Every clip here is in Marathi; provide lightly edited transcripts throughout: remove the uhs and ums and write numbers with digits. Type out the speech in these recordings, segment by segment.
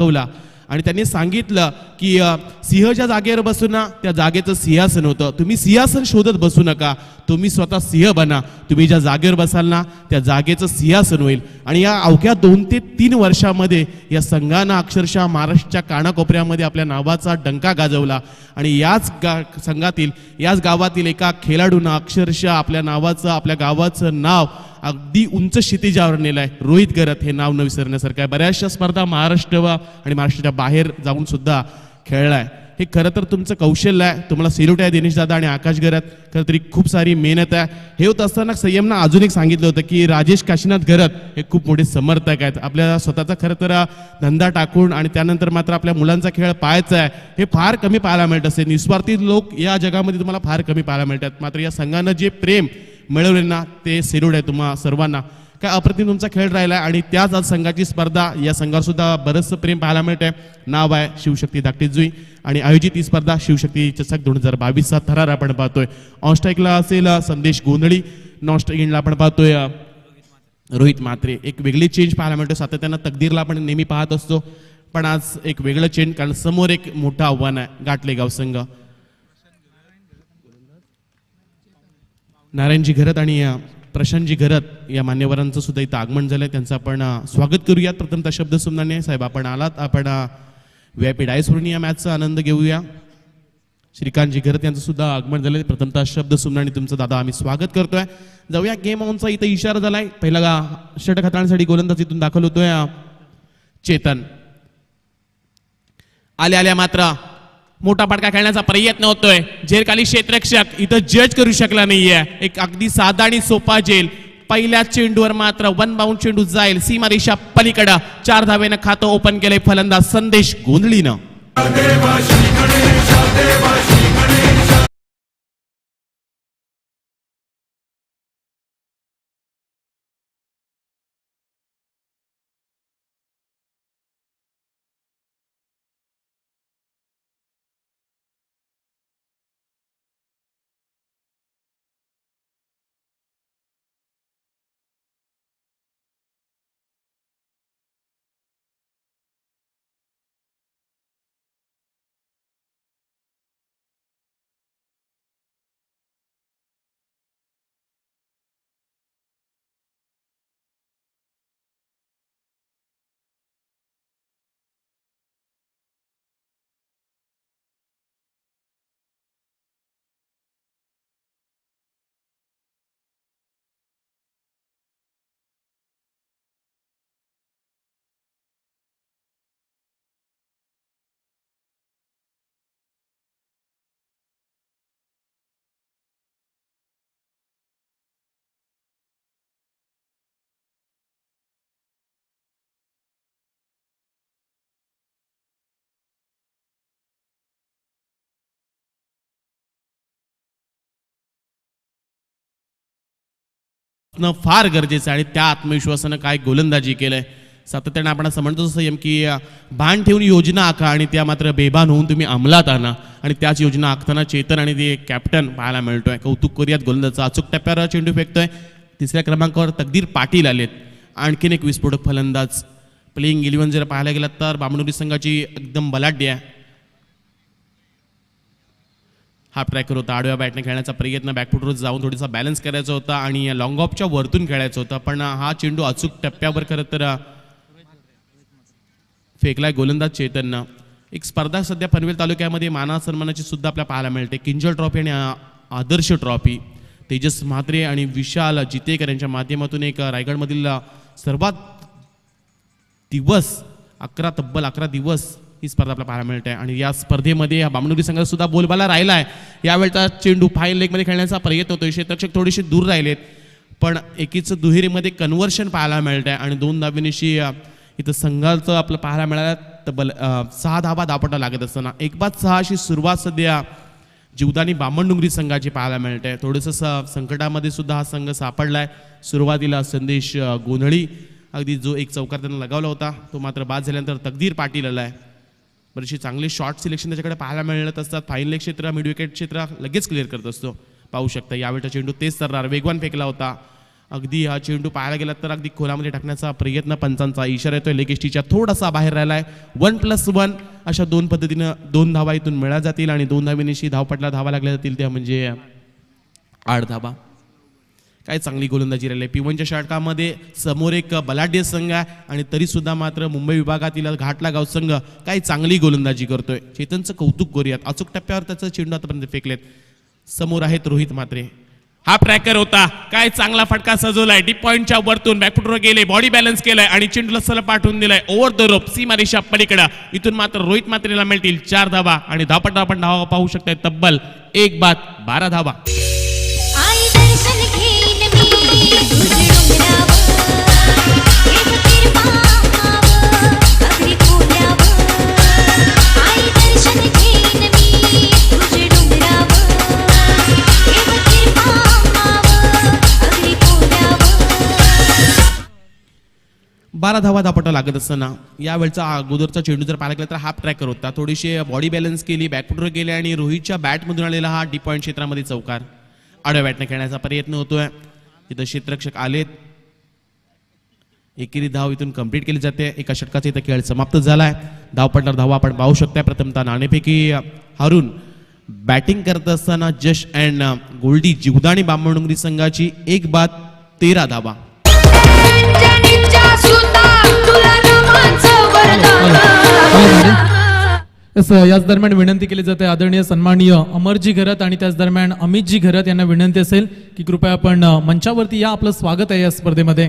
गाजवला आणि त्यांनी सांगितलं की सिंह ज्या जागेवर बसू ना त्या जागेचं सिंहासन होतं. तुम्ही सिंहासन शोधत बसू नका, तुम्ही स्वतः सिंह बना. तुम्ही ज्या जागेवर बसाल ना त्या जागेचं सिंहासन होईल. आणि या अवघ्या 2 ते 3 वर्षामध्ये या संघानं अक्षरशः महाराष्ट्राच्या कानाकोपऱ्यामध्ये आपल्या नावाचा डंका गाजवला. आणि याच संघातील याच गावातील एका खेळाडूनं अक्षरशः आपल्या नावाचं आपल्या गावाचं नाव अगदी उंच क्षितिजावर नेलं आहे. रोहित गरत हे नाव न विसरण्यासारखं आहे. बऱ्याचशा स्पर्धा महाराष्ट्र आणि महाराष्ट्राच्या बाहेर जाऊन सुद्धा खेळलाय. हे खरं तर तुमचं कौशल्य आहे. तुम्हाला सेल्यूट आहे दिनेश दादा आणि आकाश गरत. खरं तरी खूप सारी मेहनत आहे. हे होत असताना संयमनं अजून एक सांगितलं होतं की राजेश काशीनाथ गरत हे खूप मोठे समर्थक आहेत. आपल्या स्वतःचा खरं तर धंदा टाकून आणि त्यानंतर मात्र आपल्या मुलांचा खेळ पाहायचा आहे हे फार कमी पाहायला मिळत असते. निस्वार्थी लोक या जगामध्ये तुम्हाला फार कमी पाहायला मिळतात. मात्र या संघानं जे प्रेम मिळवले ना ते सेल्यूट आहे तुम्हा सर्वांना. काय अप्रतिम तुमचा खेळ राहिला आहे. आणि त्याच आज संघाची स्पर्धा या संघावर सुद्धा बरंचसं प्रेम पाहायला मिळत आहे. नाव आहे शिवशक्ती धाकटीजुई आणि आयोजित ही स्पर्धा शिवशक्ती चषक 2022चा थरार आपण पाहतोय. ऑनस्ट्राईकला असेल संदेश गोंधळी, नॉन स्ट्राईकिंगला आपण पाहतोय रोहित म्हात्रे. एक वेगळी चेंज पाहायला मिळतो. सातत्यानं तकदीरला आपण नेहमी पाहत असतो पण आज एक वेगळं चेंज कारण समोर एक मोठं आव्हान आहे. गाठलेगाव संघ नारायणजी घरत आणि प्रशांतजी घरत या मान्यवरांचं सुद्धा इथं आगमन झालंय. त्यांचं आपण स्वागत करूयात. प्रथमतः शब्द सुमनाने साहेब आपण आलात. आपण VIP डायसवरून या मॅचचा आनंद घेऊया. श्रीकांतजी घरत यांचं सुद्धा आगमन झालंय. प्रथमतः शब्द सुमनाने तुमचं दादा आम्ही स्वागत करतोय. जाऊया गेम ऑनचा इथं इशारा झालाय. पहिला षटक हाताळण्यासाठी गोलंदाज इथून दाखल होतोय चेतन. आल्या मात्र मोठा फटका खेळण्याचा प्रयत्न होतोय. झेलखाली क्षेत्ररक्षक इथं जज करू शकला नाहीये. एक अगदी साधा आणि सोपा झेल. पहिल्या चेंडूवर मात्र 1 बाउंड चेंडू जाईल सीमारेषा पलीकडं. 4 धावेनं खातं ओपन केलंय फलंदाज संदेश गोंधळीनं. फार गरजेचं आहे आणि त्या आत्मविश्वासानं काय गोलंदाजी केलंय. सातत्याने आपण असं म्हणतो संयम की भान ठेवून योजना आखा आणि त्या मात्र बेभान होऊन तुम्ही अंमलात आणा. आणि त्याच योजना आखताना चेतन आणि ते कॅप्टन पाहायला मिळतोय. कौतुक करूयात गोलंदाजाचं. अचूक टप्प्यावर चेंडू फेकतोय. 3ऱ्या क्रमांकावर तकदीर पाटील आलेत. आणखीन एक विस्फोटक फलंदाज. प्लेइंग 11 जर पाहायला गेलात तर बामणोली संघाची एकदम बलाढ्य आहे. हाफ ट्रॅकर होता. आडव्या बॅटने खेळण्याचा प्रयत्न. बॅकफुटवर जाऊन थोडासा बॅलन्स करायचा होता आणि लॉंग ऑफच्या वरतून खेळायचं होतं पण हा चेंडू अचूक टप्प्यावर खरं तर फेकलाय गोलंदाज चेतननं. एक स्पर्धा सध्या पनवेल तालुक्यामध्ये माना सन्मानाची सुद्धा आपल्याला पाहायला मिळते. किंजल ट्रॉफी आणि आदर्श ट्रॉफी. तेजस म्हात्रे आणि विशाल जितेकर यांच्या माध्यमातून एक रायगडमधील सर्वात दिवस तब्बल 11 दिवस ही स्पर्धा आपल्याला पाहायला मिळते. आणि या स्पर्धेमध्ये बामणोली संघात सुद्धा बोलबाला राहिला आहे. यावेळचा चेंडू फाईन लेगमध्ये खेळण्याचा प्रयत्न होतोय. क्षेत्ररक्षक थोडीशी दूर राहिलेत पण एकीचं दुहेरीमध्ये कन्व्हर्शन पाहायला मिळत आहे. आणि 2 धावेनिशी इथं संघाचं आपलं पाहायला मिळालं तब्बल 6 धावा धापटा लागत असताना 1-6 अशी सुरुवात सध्या जीवदानी बामणडुंगरी संघाची पाहायला मिळते. थोडंसं संकटामध्ये सुद्धा हा संघ सापडलाय. सुरुवातीला संदेश गोंधळी अगदी जो एक चौकार त्यांना लगावला होता तो मात्र बाद झाल्यानंतर तकदीर पाटील आलाय. बरीचशी चांगली शॉर्ट सिलेक्शन त्याच्याकडे पाहायला मिळत असतात. फाईन लेग क्षेत्र मिड विकेट क्षेत्र लगेच क्लिअर करत असतो. पाहू शकता यावेळचा चेंडू तेच तरणार वेगवान फेकला होता अगदी हा चेंडू पाहायला गेला तर अगदी खोलामध्ये टाकण्याचा प्रयत्न, पंचांचा इशारा येतोय, लेगेस्टीच्या थोडासा बाहेर राहिलाय. 1+1 अशा 2 पद्धतीनं 2 धावा इथून मिळाल्या जातील आणि 2 धावेनिशी धावपटला धावा लागल्या जातील त्या म्हणजे 8 धावा. काय चांगली गोलंदाजी राहिली. P1च्या षटकामध्ये समोर एक बलाढ्य संघ आहे आणि तरी सुद्धा मात्र मुंबई विभागातील घाटला गाव संघ काही चांगली गोलंदाजी करतोय. चेतनचं कौतुक करूयात, अचूक टप्प्यावर त्याचं चेंडू आतापर्यंत फेकलेत. समोर आहेत रोहित म्हात्रे. हा ट्रॅकर होता, काय चांगला फटका सजवलाय. डीप पॉइंटच्या वरतून बॅकफुटवर गेले, बॉडी बॅलन्स केलाय आणि चेंडूला सलग पाठवून दिलाय ओव्हर द रोप सीमारेषा पलीकडे. इथून मात्र रोहित म्हात्रेला मिळतील 4 धावा आणि धावपट आपण धावा पाहू शकताय तब्बल 1-12 धावा. बारा धावा धापटा लागत असताना यावेळचा अगोदरचा चेंडू जर पाहिला गेला तर हाफ ट्रॅकर होता. थोडीशी बॉडी बॅलन्स केली, बॅकफुटवर गेले आणि रोहितच्या बॅटमधून आलेला हा डीप पॉईंट क्षेत्रामध्ये चौकार. आडव्या बॅटने खेळण्याचा प्रयत्न होतोय. तिथं क्षेत्ररक्षक आलेत. एकेरी धाव इथून कंप्लीट केली जाते. एका षटकाचा इथं खेळ समाप्त झालाय. धावपटणार धावा आपण पाहू शकता. प्रथमतः नाणेफेकी हारून बॅटिंग करत असताना जश अँड गोल्डी जीवदानी बांबडुंगरी संघाची 1-13 धावा. याच दरम्यान विनंती केली जाते आदरणीय सन्माननीय अमरजी घरत आणि त्याच दरम्यान अमितजी घरत यांना विनंती असेल की कृपया आपण मंचावरती या, आपलं स्वागत आहे या स्पर्धेमध्ये.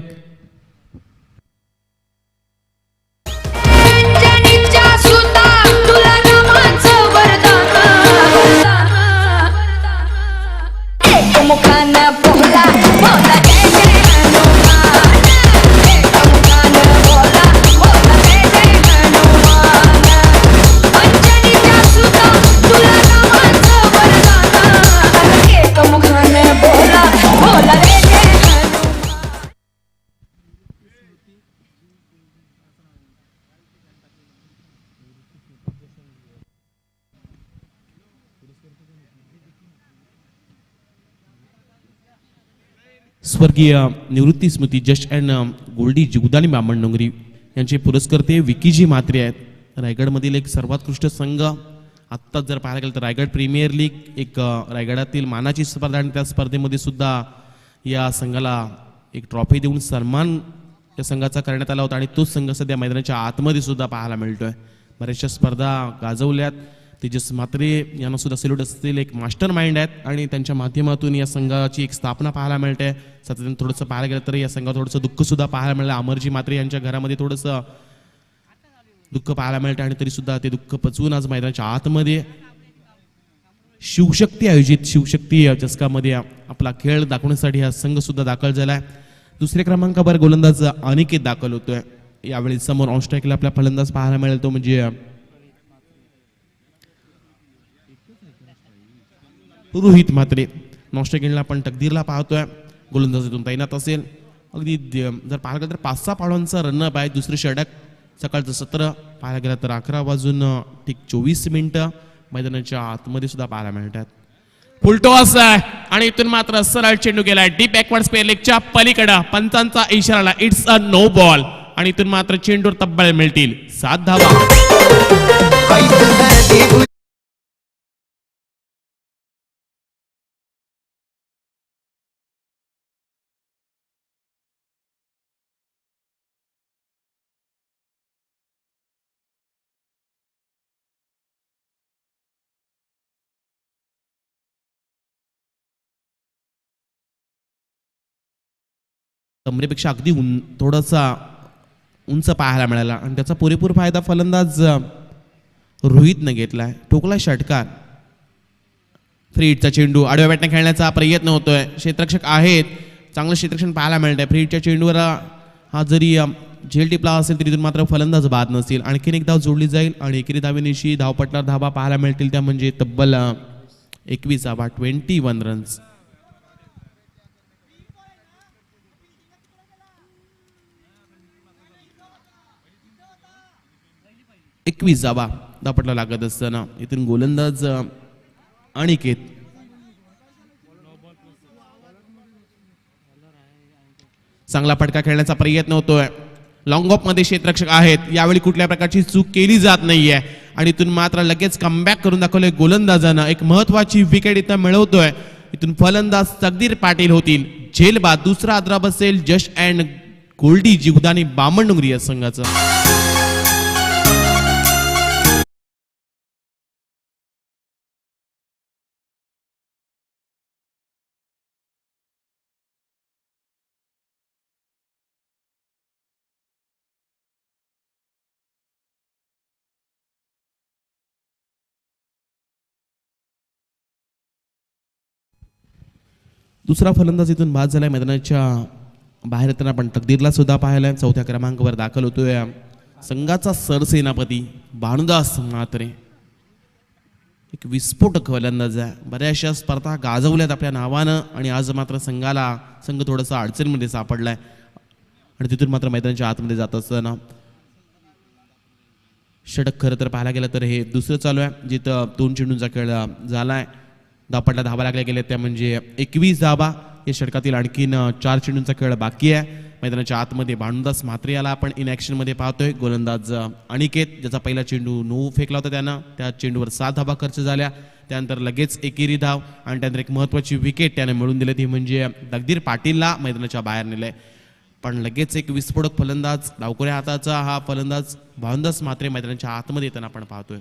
स्वर्गीय निवृत्ती स्मृती जश अँड गोल्डी जीवदानी बांबडुंगरी यांचे पुरस्कर्ते विकीजी म्हात्रे आहेत. रायगडमधील एक सर्वोत्कृष्ट संघ. आत्ताच जर पाहायला गेलं तर रायगड प्रीमियर लीग एक रायगडातील मानाची स्पर्धा आणि त्या स्पर्धेमध्ये सुद्धा या संघाला एक ट्रॉफी देऊन सन्मान या संघाचा करण्यात आला होता आणि तोच संघ सध्या मैदानाच्या आतमध्ये सुद्धा पाहायला मिळतोय. बऱ्याचशा स्पर्धा गाजवल्यात. तेजस म्हात्रे यांना सुद्धा सॅल्यूट असतील. एक मास्टर माइंड आहेत आणि त्यांच्या माध्यमातून या संघाची एक स्थापना पाहायला मिळते. सतत थोडंसं पाहायला गेलं तर या संघात थोडंसं दुःख सुद्धा पाहायला मिळालं. अमरजी म्हात्रे यांच्या घरामध्ये थोडंसं दुःख पाहायला मिळते आणि तरी सुद्धा ते दुःख पचवून आज मैदानाच्या आतमध्ये शिवशक्ती आयोजित शिवशक्ती चषकामध्ये आपला खेळ दाखवण्यासाठी हा संघ सुद्धा दाखल झालाय. दुसऱ्या क्रमांकावर गोलंदाज अनिकेत दाखल होतोय. यावेळी समोर ऑन स्ट्राईकला आपला फलंदाज पाहायला मिळेल तो म्हणजे रोहित म्हात्रे. नॉस्ट्रेलियनला आपण तकदीरला पाहतोय. गोलंदाजीतून तैनात असेल. अगदी जर पाहायला गेलं तर 5-6 पावलांचा रनअप आहे. दुसरे षटक सकाळचं 17 पाहायला गेलं तर 11:24 मैदानाच्या आतमध्ये सुद्धा पाहायला मिळतात. फुलटॉस आहे आणि इथून मात्र सरळ चेंडू गेलाय डीप बॅकवर्ड स्पेअर लेगच्या पलीकडे. पंचांचा इशारा, इट्स अ नो बॉल आणि इथून मात्र चेंडूवर तब्बल मिळतील 7 धावा. कमरेपेक्षा अगदी थोडासा उंच पाहायला मिळाला आणि त्याचा पुरेपूर फायदा फलंदाज रोहितने घेतलाय. टोकला षटकार. फ्री हिटचा चेंडू आडव्या बॅटने खेळण्याचा प्रयत्न होतोय. क्षेत्ररक्षक आहेत. चांगलं क्षेत्ररक्षण पाहायला मिळतंय. फ्री हिटच्या चेंडूवर हा जरी झेल टिपला असेल तरी इथून मात्र फलंदाज बाद नसेल. आणखीन एक धाव जोडली जाईल आणि एकेरी धावेनिशी धावपटणार धावा पाहायला मिळतील त्या म्हणजे तब्बल 21 धावा, 21 रन्स. धावा धापटला लागत असताना इथून गोलंदाज अनिकेत चांगला फटका खेळण्याचा प्रयत्न होतोय. लॉंग ऑफ मध्ये क्षेत्ररक्षक आहेत, यावेळी कुठल्या प्रकारची चूक केली जात नाहीये आणि इथून मात्र लगेच कमबॅक करून दाखवलंय गोलंदाजानं. एक महत्वाची विकेट इथं मिळवतोय. इथून फलंदाज तकदीर पाटील होतील. झेलबाद दुसरा आद्रा बसेल जश अँड गोल्डी जीवदानी बामणडुंगरी या संघाचा. दुसरा फलंदाज इथून बाद झालाय. मैदानाच्या बाहेर येताना आपण तकदीरला सुद्धा पाहिलाय. चौथ्या क्रमांकावर दाखल होतोय संघाचा सरसेनापती भानुदास म्हात्रे. एक विस्फोटक फलंदाज आहे. बऱ्याचशा स्पर्धा गाजवल्यात आपल्या नावानं आणि आज मात्र संघ थोडासा अडचणीमध्ये सापडलाय आणि तिथून मात्र मैदानाच्या आतमध्ये जात असताना षटक खरं तर पाहायला गेलं तर हे दुसरं चालू आहे, जिथं 2 चेंडूंचा खेळ झालाय. धापटला धाबा लागल्या गेल्या त्या म्हणजे 21 धाबा. या षटकातील आणखीन 4 चेंडूंचा खेळ बाकी आहे. मैदानाच्या आतमध्ये भानुदास म्हात्रे याला आपण इन ॲक्शन मध्ये पाहतोय. गोलंदाज अनिकेत, ज्याचा पहिला चेंडू नो फेकला होता त्यानं, त्या चेंडूवर 7 धाबा खर्च झाल्या. त्यानंतर लगेच एकेरी धाव आणि त्यानंतर एक महत्वाची विकेट त्याने मिळवून दिली, ती म्हणजे तकदीर पाटीलला मैदानाच्या बाहेर नेलंय. पण लगेच एक विस्फोटक फलंदाज, डावखोऱ्या हाताचा हा फलंदाज भानुदास म्हात्रे मैदानाच्या आतमध्ये येताना आपण पाहतोय.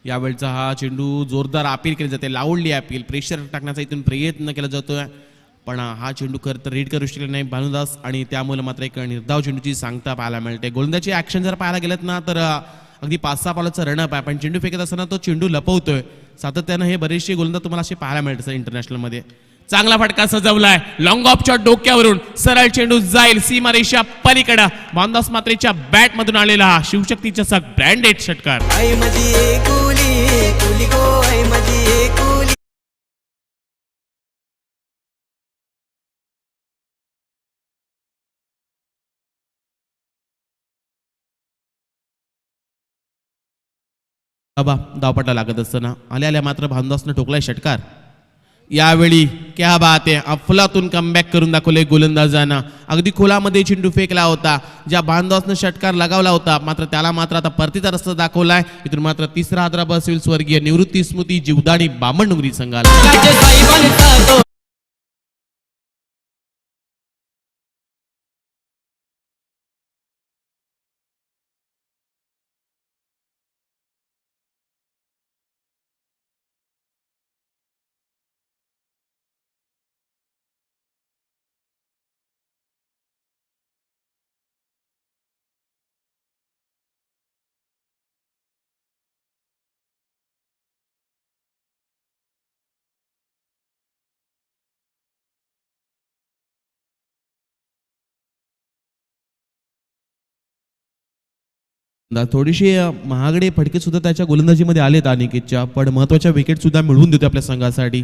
यावेळचा हा चेंडू जोरदार अपील केली जाते, लाऊडली अपील, प्रेशर टाकण्याचा इथून प्रयत्न केला जातोय. पण हा चेंडू खरं तर रीड करू शकले नाही भानुदास आणि त्यामुळे मात्र एक निर्धाव चेंडूची सांगता पाहायला मिळते. गोलंदाजी ऍक्शन जर पाहायला गेलं ना तर अगदी 5-6 बॉलचा रनअप आहे, पण चेंडू फेकत असताना तो चेंडू लपवतोय. सातत्यानं हे बरेचसे गोलंदाज तुम्हाला असे पाहायला मिळतात इंटरनॅशनल मध्ये. चांगला फटका सजवलाय लॉंग ऑफच्या डोक्यावरून, सरळ चेंडू जाईल सीमारेषा पलीकडे. भानुदास म्हात्रेच्या बॅट मधून आलेला हा शिवशक्तीचा ब्रँडेड षटकार. धावपट्टा लागत असताना आल्या मात्र भानुदासनं ठोकलाय षटकार. यावेळी क्या बात आहे, अफलातून कमबॅक करून दाखवले गोलंदाजांना. अगदी खोलामध्ये चेंडू फेकला होता, ज्या भानुदासनं षटकार लगावला होता, मात्र त्याला मात्र आता परतीचा रस्ता दाखवलाय. इथून मात्र तिसरा आद्रा बसेल स्वर्गीय निवृत्ती स्मृती जीवदानी बामणडुंगरी संघाला. थोडीशी महागडे फटके सुद्धा त्याच्या गोलंदाजीमध्ये आलेत अनिकेतच्या, पण महत्वाच्या विकेट सुद्धा मिळवून देतो आपल्या संघासाठी.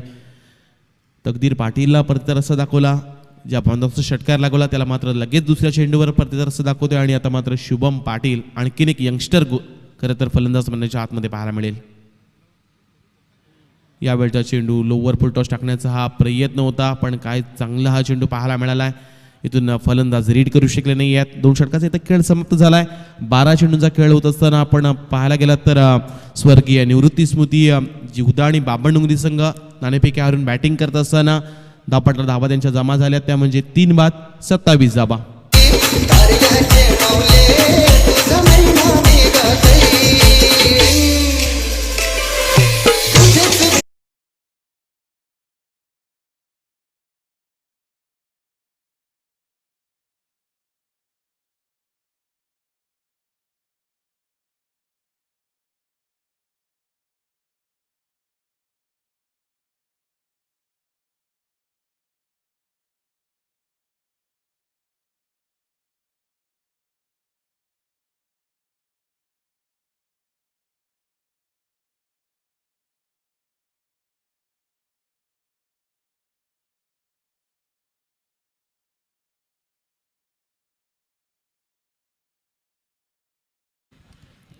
तकदीर पाटीलला परतीचा रस्ता दाखवला, ज्या भानुदासचा षटकार लागवला त्याला मात्र लगेच दुसऱ्या चेंडूवर परतीचा रस्ता दाखवतोय. आणि आता मात्र शुभम पाटील आणखीन एक यंगस्टर खरं तर फलंदाज बनण्याच्या आतमध्ये पाहायला मिळेल. यावेळचा चेंडू लोवर फुल टॉस टाकण्याचा हा प्रयत्न होता, पण काय चांगला हा चेंडू पाहायला मिळाला आहे. इथून फलंदाज रीड करू शकले नाही आहेत. 2 षटकाचा इथं खेळ समाप्त झालाय. 12 चेंडूंचा खेळ होत असताना आपण पाहायला गेलात तर स्वर्गीय निवृत्ती स्मृती जीवदानी बामणडुंगरी संघ नाणेफेकी हारून बॅटिंग करत असताना धावपट्टा धाबा त्यांच्या जमा झाल्या, त्या म्हणजे 3 बाद 27 धाबा.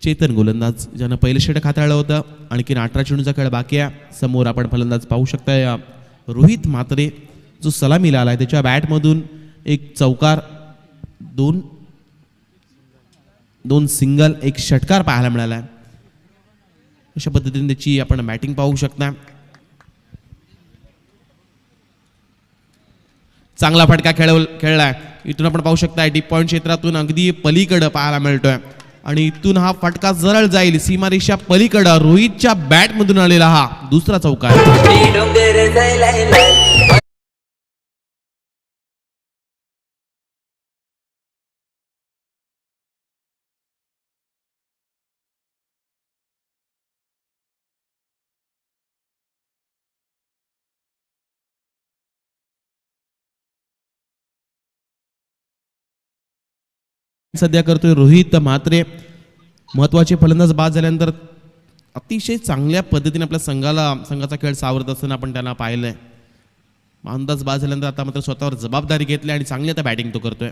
चेतन गोलंदाज, ज्यानं पहिलं षटक हाताळलं होतं. आणखीन 18 चेंडूचा खेळ बाकी आहे. समोर आपण फलंदाज पाहू शकता रोहित म्हात्रे जो सलामीला आलाय त्याच्या बॅटमधून एक चौकार, दोन सिंगल, एक षटकार पाहायला मिळाला आहे. अशा पद्धतीने त्याची आपण बॅटिंग पाहू शकता. चांगला फटका खेळलाय. इथून आपण पाहू शकता डीप पॉइंट क्षेत्रातून अगदी पलीकडे पाहायला मिळतोय आणि इथून हा फटका सरळ जाईल सीमारेषा पलीकडे. रोहितच्या बॅट मधून आलेला हा दुसरा चौकार. सध्या करतोय रोहित म्हात्रे. महत्वाचे फलंदाज बाद झाल्यानंतर अतिशय चांगल्या पद्धतीने आपल्या संघाचा खेळ सावरत असताना आपण त्यांना पाहिलंय. अंदाज बाद झाल्यानंतर आता मात्र स्वतःवर जबाबदारी घेतली आणि चांगली आता बॅटिंग तो करतोय.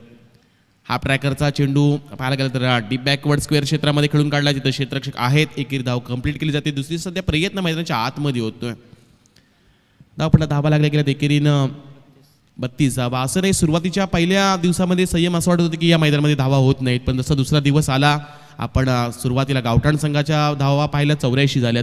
हा ट्रॅकरचा चेंडू पाहायला गेला तर डीप बॅकवर्ड स्क्वेअर क्षेत्रामध्ये खेळून काढला, जिथे क्षेत्ररक्षक आहेत. एकेरी धाव कंप्लीट केली जाते. दुसरी सध्या प्रयत्न मैदानाच्या आतमध्ये होतोय. धावपट्टा धावा लागल्या गेल्यात. एकेरीनं 32 धावा. असं नाही, सुरुवातीच्या पहिल्या दिवसामध्ये संयम असं वाटत होतं की या मैदानामध्ये धावा होत नाहीत, पण जसा दुसरा दिवस आला आपण सुरुवातीला गावठाण संघाच्या धावा पाहिल्या 84 झाल्या.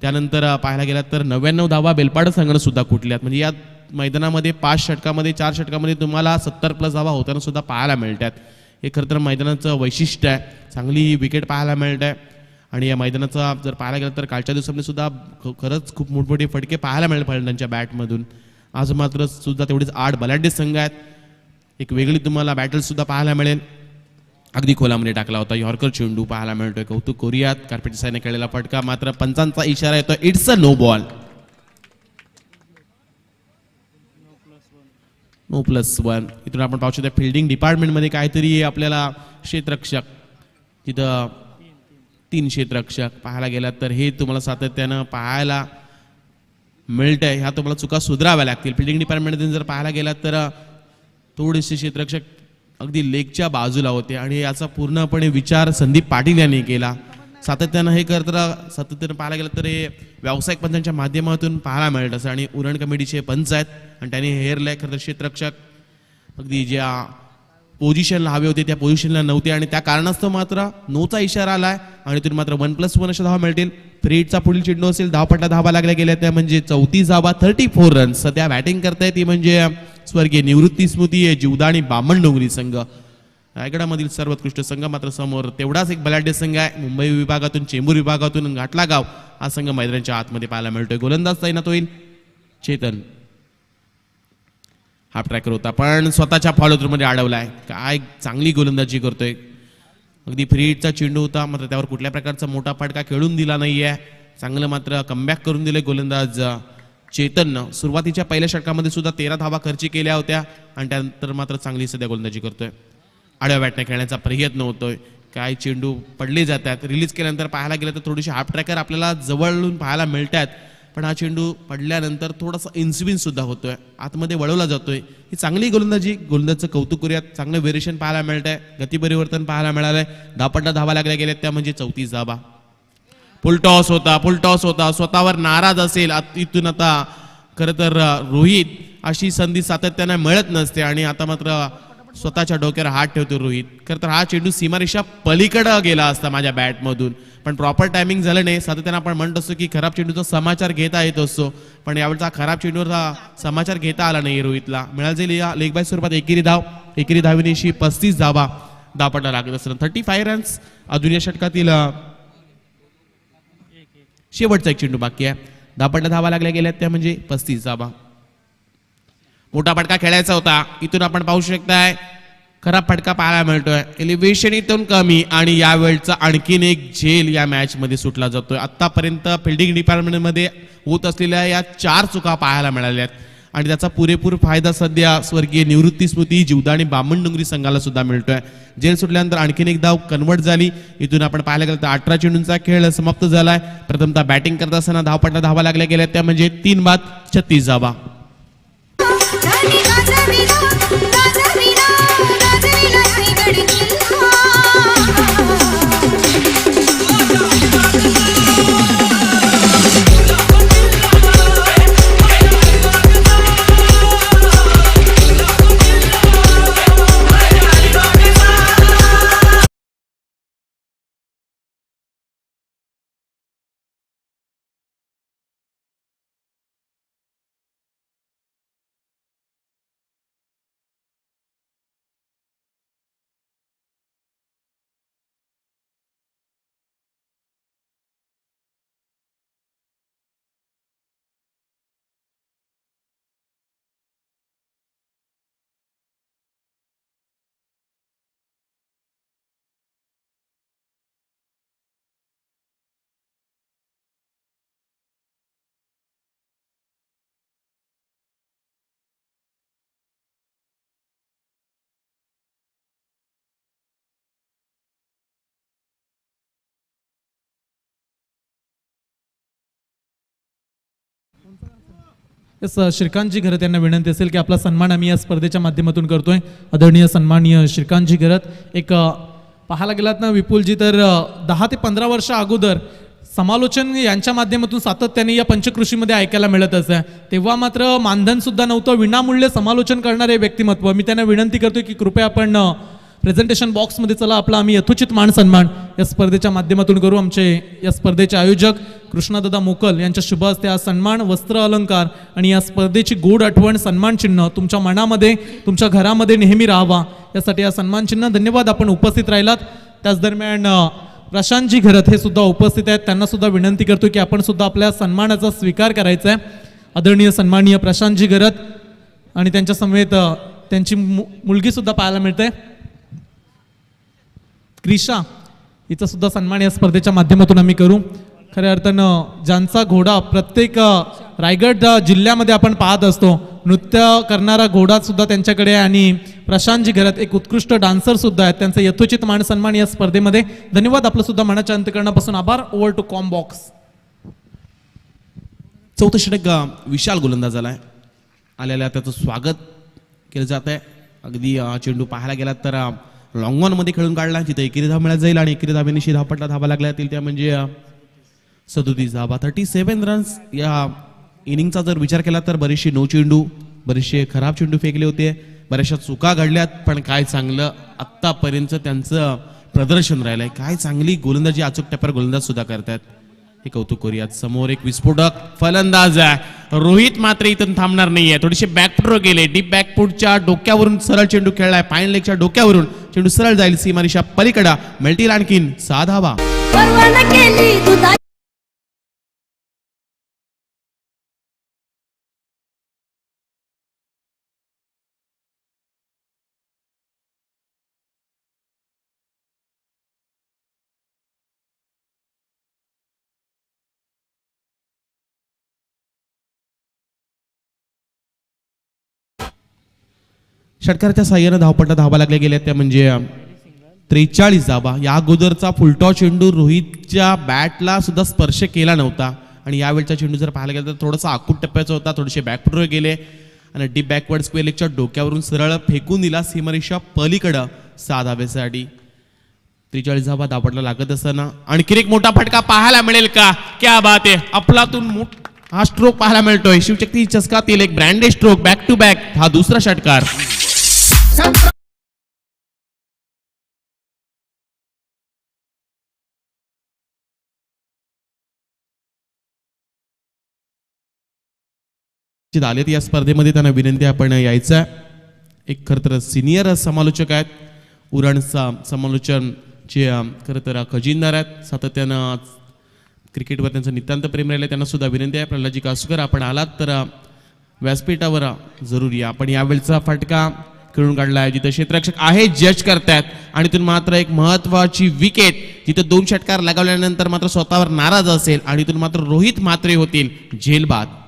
त्यानंतर पाहायला गेला तर 99 धावा बेलपाड संघानं सुद्धा कुठल्यात. म्हणजे या मैदानामध्ये 5 षटकामध्ये 4 षटकामध्ये तुम्हाला 70+ धावा होताना सुद्धा पाहायला मिळतात. हे खरं तर मैदानाचं वैशिष्ट्य आहे. चांगली विकेट पाहायला मिळत आहे आणि या मैदानाचा जर पाहायला गेलं तर कालच्या दिवसामध्ये सुद्धा खरंच खूप मोठमोठे फटके पाहायला मिळेल फलंदाजांच्या बॅटमधून. आज मात्र सुद्धा तेवढेच 8 बलाढ्य संघ आहेत. एक वेगळी तुम्हाला बॅटल सुद्धा पाहायला मिळेल. अगदी खोलामध्ये टाकला होता यॉर्कर चेंडू पाहायला मिळतोय. कौतुक करूयात कार्पेट साईने खेळलेला फटका. मात्र पंचांचा इशारा येतो, it's a no ball. No+1. इथून आपण पाहू शकतो फिल्डिंग डिपार्टमेंटमध्ये काहीतरी आपल्याला क्षेत्ररक्षक, तिथं 3 क्षेत्ररक्षक पाहायला गेलात तर हे तुम्हाला सातत्यानं पाहायला मिळतंय. ह्या तुम्हाला चुका सुधाराव्या लागतील. फिल्डिंग डिपार्टमेंटमध्ये जर पाहायला गेलात तर थोडेसे क्षेत्ररक्षक अगदी लेगच्या बाजूला होते आणि याचा पूर्णपणे विचार संदीप पाटील यांनी केला. सातत्यानं हे सातत्यानं पाहायला गेलं तर हे व्यावसायिक पंचांच्या माध्यमातून पाहायला मिळत असं. आणि उरण कमिटीचे पंच आहेत आणि त्यांनी हेरलंय. खरं तर क्षेत्ररक्षक अगदी ज्या पोझिशनला हवे होते त्या पोझिशनला नव्हते आणि त्या कारणास्तव मात्र नोचा इशारा आलाय आणि तिथून मात्र 1+1 अशा धावा मिळतील. फ्रीडचा पुढील चेंडू असेल. धावपट्टा धावा लागल्या गेल्या त्या म्हणजे 34 धावा, 34 रन्स. सध्या बॅटिंग करताय ती म्हणजे स्वर्गीय निवृत्ती स्मृती जीवदाणी बामणडोंगरी संघ, रायगडामधील सर्वोत्कृष्ट संघ. मात्र समोर तेवढाच एक बलाढ्य संघ आहे. मुंबई विभागातून, चेंबूर विभागातून घाटला गाव हा संघ मैदानाच्या आतमध्ये पाहायला मिळतोय. गोलंदाज तैनात होईल चेतन. हा ट्रॅकर होता पण स्वतःच्या फॉलोथ्रूमध्ये अडवलाय. काय चांगली गोलंदाजी करतोय. अगदी फ्री हिटचा चेंडू होता, मात्र त्यावर कुठल्या प्रकारचा मोठा फटका खेळून दिला नाहीये. चांगलं मात्र कमबॅक करून दिले गोलंदाज चेतननं. सुरुवातीच्या पहिल्या षटकामध्ये सुद्धा 13 धावा खर्ची केल्या होत्या आणि त्यानंतर मात्र चांगली सध्या गोलंदाजी करतोय. आडव्या बॅटने खेळण्याचा प्रयत्न होतोय. काय चेंडू पडले जातात. रिलीज केल्यानंतर पाहायला गेलं तर थोडीशी हाफ ट्रॅकर आपल्याला जवळून पाहायला मिळतात, पण हा चेंडू पडल्यानंतर थोडासा इन्स्विन सुद्धा होतोय, आतमध्ये वळवला जातोय. ही चांगली गोलंदाजी. गोलंदाजचं कौतुक करूयात. चांगलं व्हेरिएशन पाहायला मिळत आहे. गती परिवर्तन पाहायला मिळालंय. धावपट्टा धावा लागल्या गेल्या त्या म्हणजे 34 धावा. फुल टॉस होता. स्वतःवर नाराज असेल इथून आता खरं तर रोहित. अशी संधी सातत्याने मिळत नसते आणि आता मात्र स्वतःच्या डोक्यावर हात ठेवतो रोहित. खरं तर हा चेंडू सीमारेषा पलीकडे गेला असता माझ्या बॅटमधून, पण प्रॉपर टायमिंग झालं नाही. सातत्याने आपण म्हणत असतो की खराब चेंडूचा समाचार घेता येत असतो, पण यावेळचा खराब चेंडूचा समाचार घेता आला नाही रोहितला. मिळाल जाईल या लेग बाय स्वरूपात एकेरी धावेनिशी 35 धावा धावपट्टा लागत असताना 35 रन्स. अजून या षटकातील शेवटचा एक चेंडू बाकी आहे. धावपट्टा धावा लागल्या गेल्या त्या म्हणजे 35 धावा. मोठा फटका खेळायचा होता. इथून आपण पाहू शकताय खराब फटका पाहायला मिळतोय. एलिव्हेशन इथून कमी आणि यावेळचा आणखीन एक झेल या मॅच मध्ये सुटला जातोय. आतापर्यंत फिल्डिंग डिपार्टमेंटमध्ये होत असलेल्या या 4 चुका पाहायला मिळाल्यात आणि त्याचा पुरेपूर फायदा सध्या स्वर्गीय निवृत्ती स्मृती जीवदाणी बामणडोंगरी संघाला सुद्धा मिळतोय. जेल सुटल्यानंतर आणखीन एक धाव कन्वर्ट झाली. इथून आपण पाहायला गेलं तर 18 चेंडूंचा खेळ समाप्त झालाय. प्रथमतः बॅटिंग करत असताना धावपट्टा धावा लागल्या गेल्या त्या म्हणजे 3 बाद 36 धावा. यस श्रीकांतजी घरत यांना विनंती असेल की आपला सन्मान आम्ही या स्पर्धेच्या माध्यमातून करतोय. आदरणीय सन्माननीय श्रीकांतजी घरत. एक पाहायला गेलात ना विपुलजी तर 10 ते 15 वर्ष अगोदर समालोचन यांच्या माध्यमातून सातत्याने या पंचकृषीमध्ये ऐकायला मिळत असं. तेव्हा मात्र मानधन सुद्धा नव्हतं, विनामूल्य समालोचन करणारे व्यक्तिमत्व. मी त्यांना विनंती करतोय की कृपया आपण प्रेझेंटेशन बॉक्समध्ये चला, आपला आम्ही यथोचित मान सन्मान या स्पर्धेच्या माध्यमातून करू. आमचे या स्पर्धेचे आयोजक कृष्णादादा मोकल यांच्या शुभ हस्ते हा सन्मान, वस्त्र अलंकार आणि या स्पर्धेची गोड आठवण, सन्मान चिन्ह तुमच्या मनामध्ये, तुमच्या घरामध्ये नेहमी राहावा यासाठी हा सन्मान चिन्ह. धन्यवाद, आपण उपस्थित राहिलात. त्याच दरम्यान प्रशांतजी घरत हे सुद्धा उपस्थित आहेत. त्यांना सुद्धा विनंती करतो की आपण सुद्धा आपल्या सन्मानाचा स्वीकार करायचा आहे. आदरणीय सन्माननीय प्रशांतजी घरत आणि त्यांच्या समेत त्यांची मुलगी सुद्धा पाहायला मिळते, क्रिशा. हिचा सुद्धा सन्मान या स्पर्धेच्या माध्यमातून आम्ही करू. खऱ्या अर्थानं ज्यांचा घोडा प्रत्येक रायगड जिल्ह्यामध्ये आपण पाहत असतो, नृत्य करणारा घोडा सुद्धा त्यांच्याकडे आहे आणि प्रशांतजी घरत एक उत्कृष्ट डान्सर सुद्धा आहेत. त्यांचा यथोचित मान सन्मान या स्पर्धेमध्ये. धन्यवाद, आपलं सुद्धा मनाच्या अंतकरणापासून आभार. Over to com box. चौथं षटक विशाल गोलंदाज आलाय. आलेल्या त्याचं स्वागत केलं जात आहे. अगदी चेंडू पाहायला गेला तर लॉंग ऑन मध्ये खेळून काढला, जिथे एकेरी धाव मिळत जाईल आणि एकेरी धावेनिशी धावपटला धावा लागल्या जातील. त्या म्हणजे 37 धावा, 37 रन्स. या इनिंगचा जर विचार केला तर बरेचसे नो चेंडू, बरेचसे खराब चेंडू फेकले होते, बऱ्याचशा चुका घडल्यात, पण काय चांगलं आत्तापर्यंत त्यांचं प्रदर्शन राहिलंय. काय चांगली गोलंदाजी, अचूक टप्प्यावर गोलंदाज सुद्धा करतात, हे कौतुक करूयात. समोर एक विस्फोटक फलंदाज आहे, रोहित मात्र इथून थांबणार नाहीये. थोडेसे बॅकफुट गेले, डीप बॅकफुटच्या डोक्यावरून सरळ चेंडू खेळलाय, पाईन लेगच्या डोक्यावरून चेंडू सरळ जाईल सीमारेषा पलीकडा, मिळतील आणखीन 6 धावा. षटकाराच्या साह्यानं धावपट्टा धावा लागल्या गेल्या, त्या म्हणजे 43 धावा. या अगोदरचा फुलटॉस चेंडू रोहितच्या बॅटला सुद्धा स्पर्श केला नव्हता आणि यावेळचा चेंडू जर पाहायला गेला तर थोडासा आखूट टप्प्याचा होता. थोडेसे बॅकफुटवर गेले आणि डीप बॅकवर्ड स्क्वेअर लेगच्या डोक्यावरून सरळ फेकून दिला सीमारेषा पलीकडं 6 धावेसाठी. 43 धावा धावपट्टा लागत असताना आणखी एक मोठा फटका पाहायला मिळेल का? क्या बात आहे, अफलातून हा स्ट्रोक पाहायला मिळतोय. शिवशक्ती चषकातील एक branded stroke, back to back हा दुसरा षटकार. आलेत या स्पर्धेमध्ये, त्यांना विनंती आपण यायचं. एक खरं तर सिनियर समालोचक आहेत, उरण समालोचनचे खरं तर खजिनदार आहेत, सातत्यानं क्रिकेटवर त्यांचं नितांत प्रेम राहिलं. त्यांना सुद्धा विनंती आहे, प्रल्हादजी कासुकर आपण आलात तर व्यासपीठावर जरूर या. आपण यावेळचा फटका खेळून काढला आहे, जिथे क्षेत्ररक्षक आहे जज करतायत आणि तिथून मात्र एक महत्वाची विकेट, जिथे 2 षटकार लगावल्यानंतर मात्र स्वतःवर नाराज असेल आणि तिथून मात्र रोहित म्हात्रे होतील झेलबाद.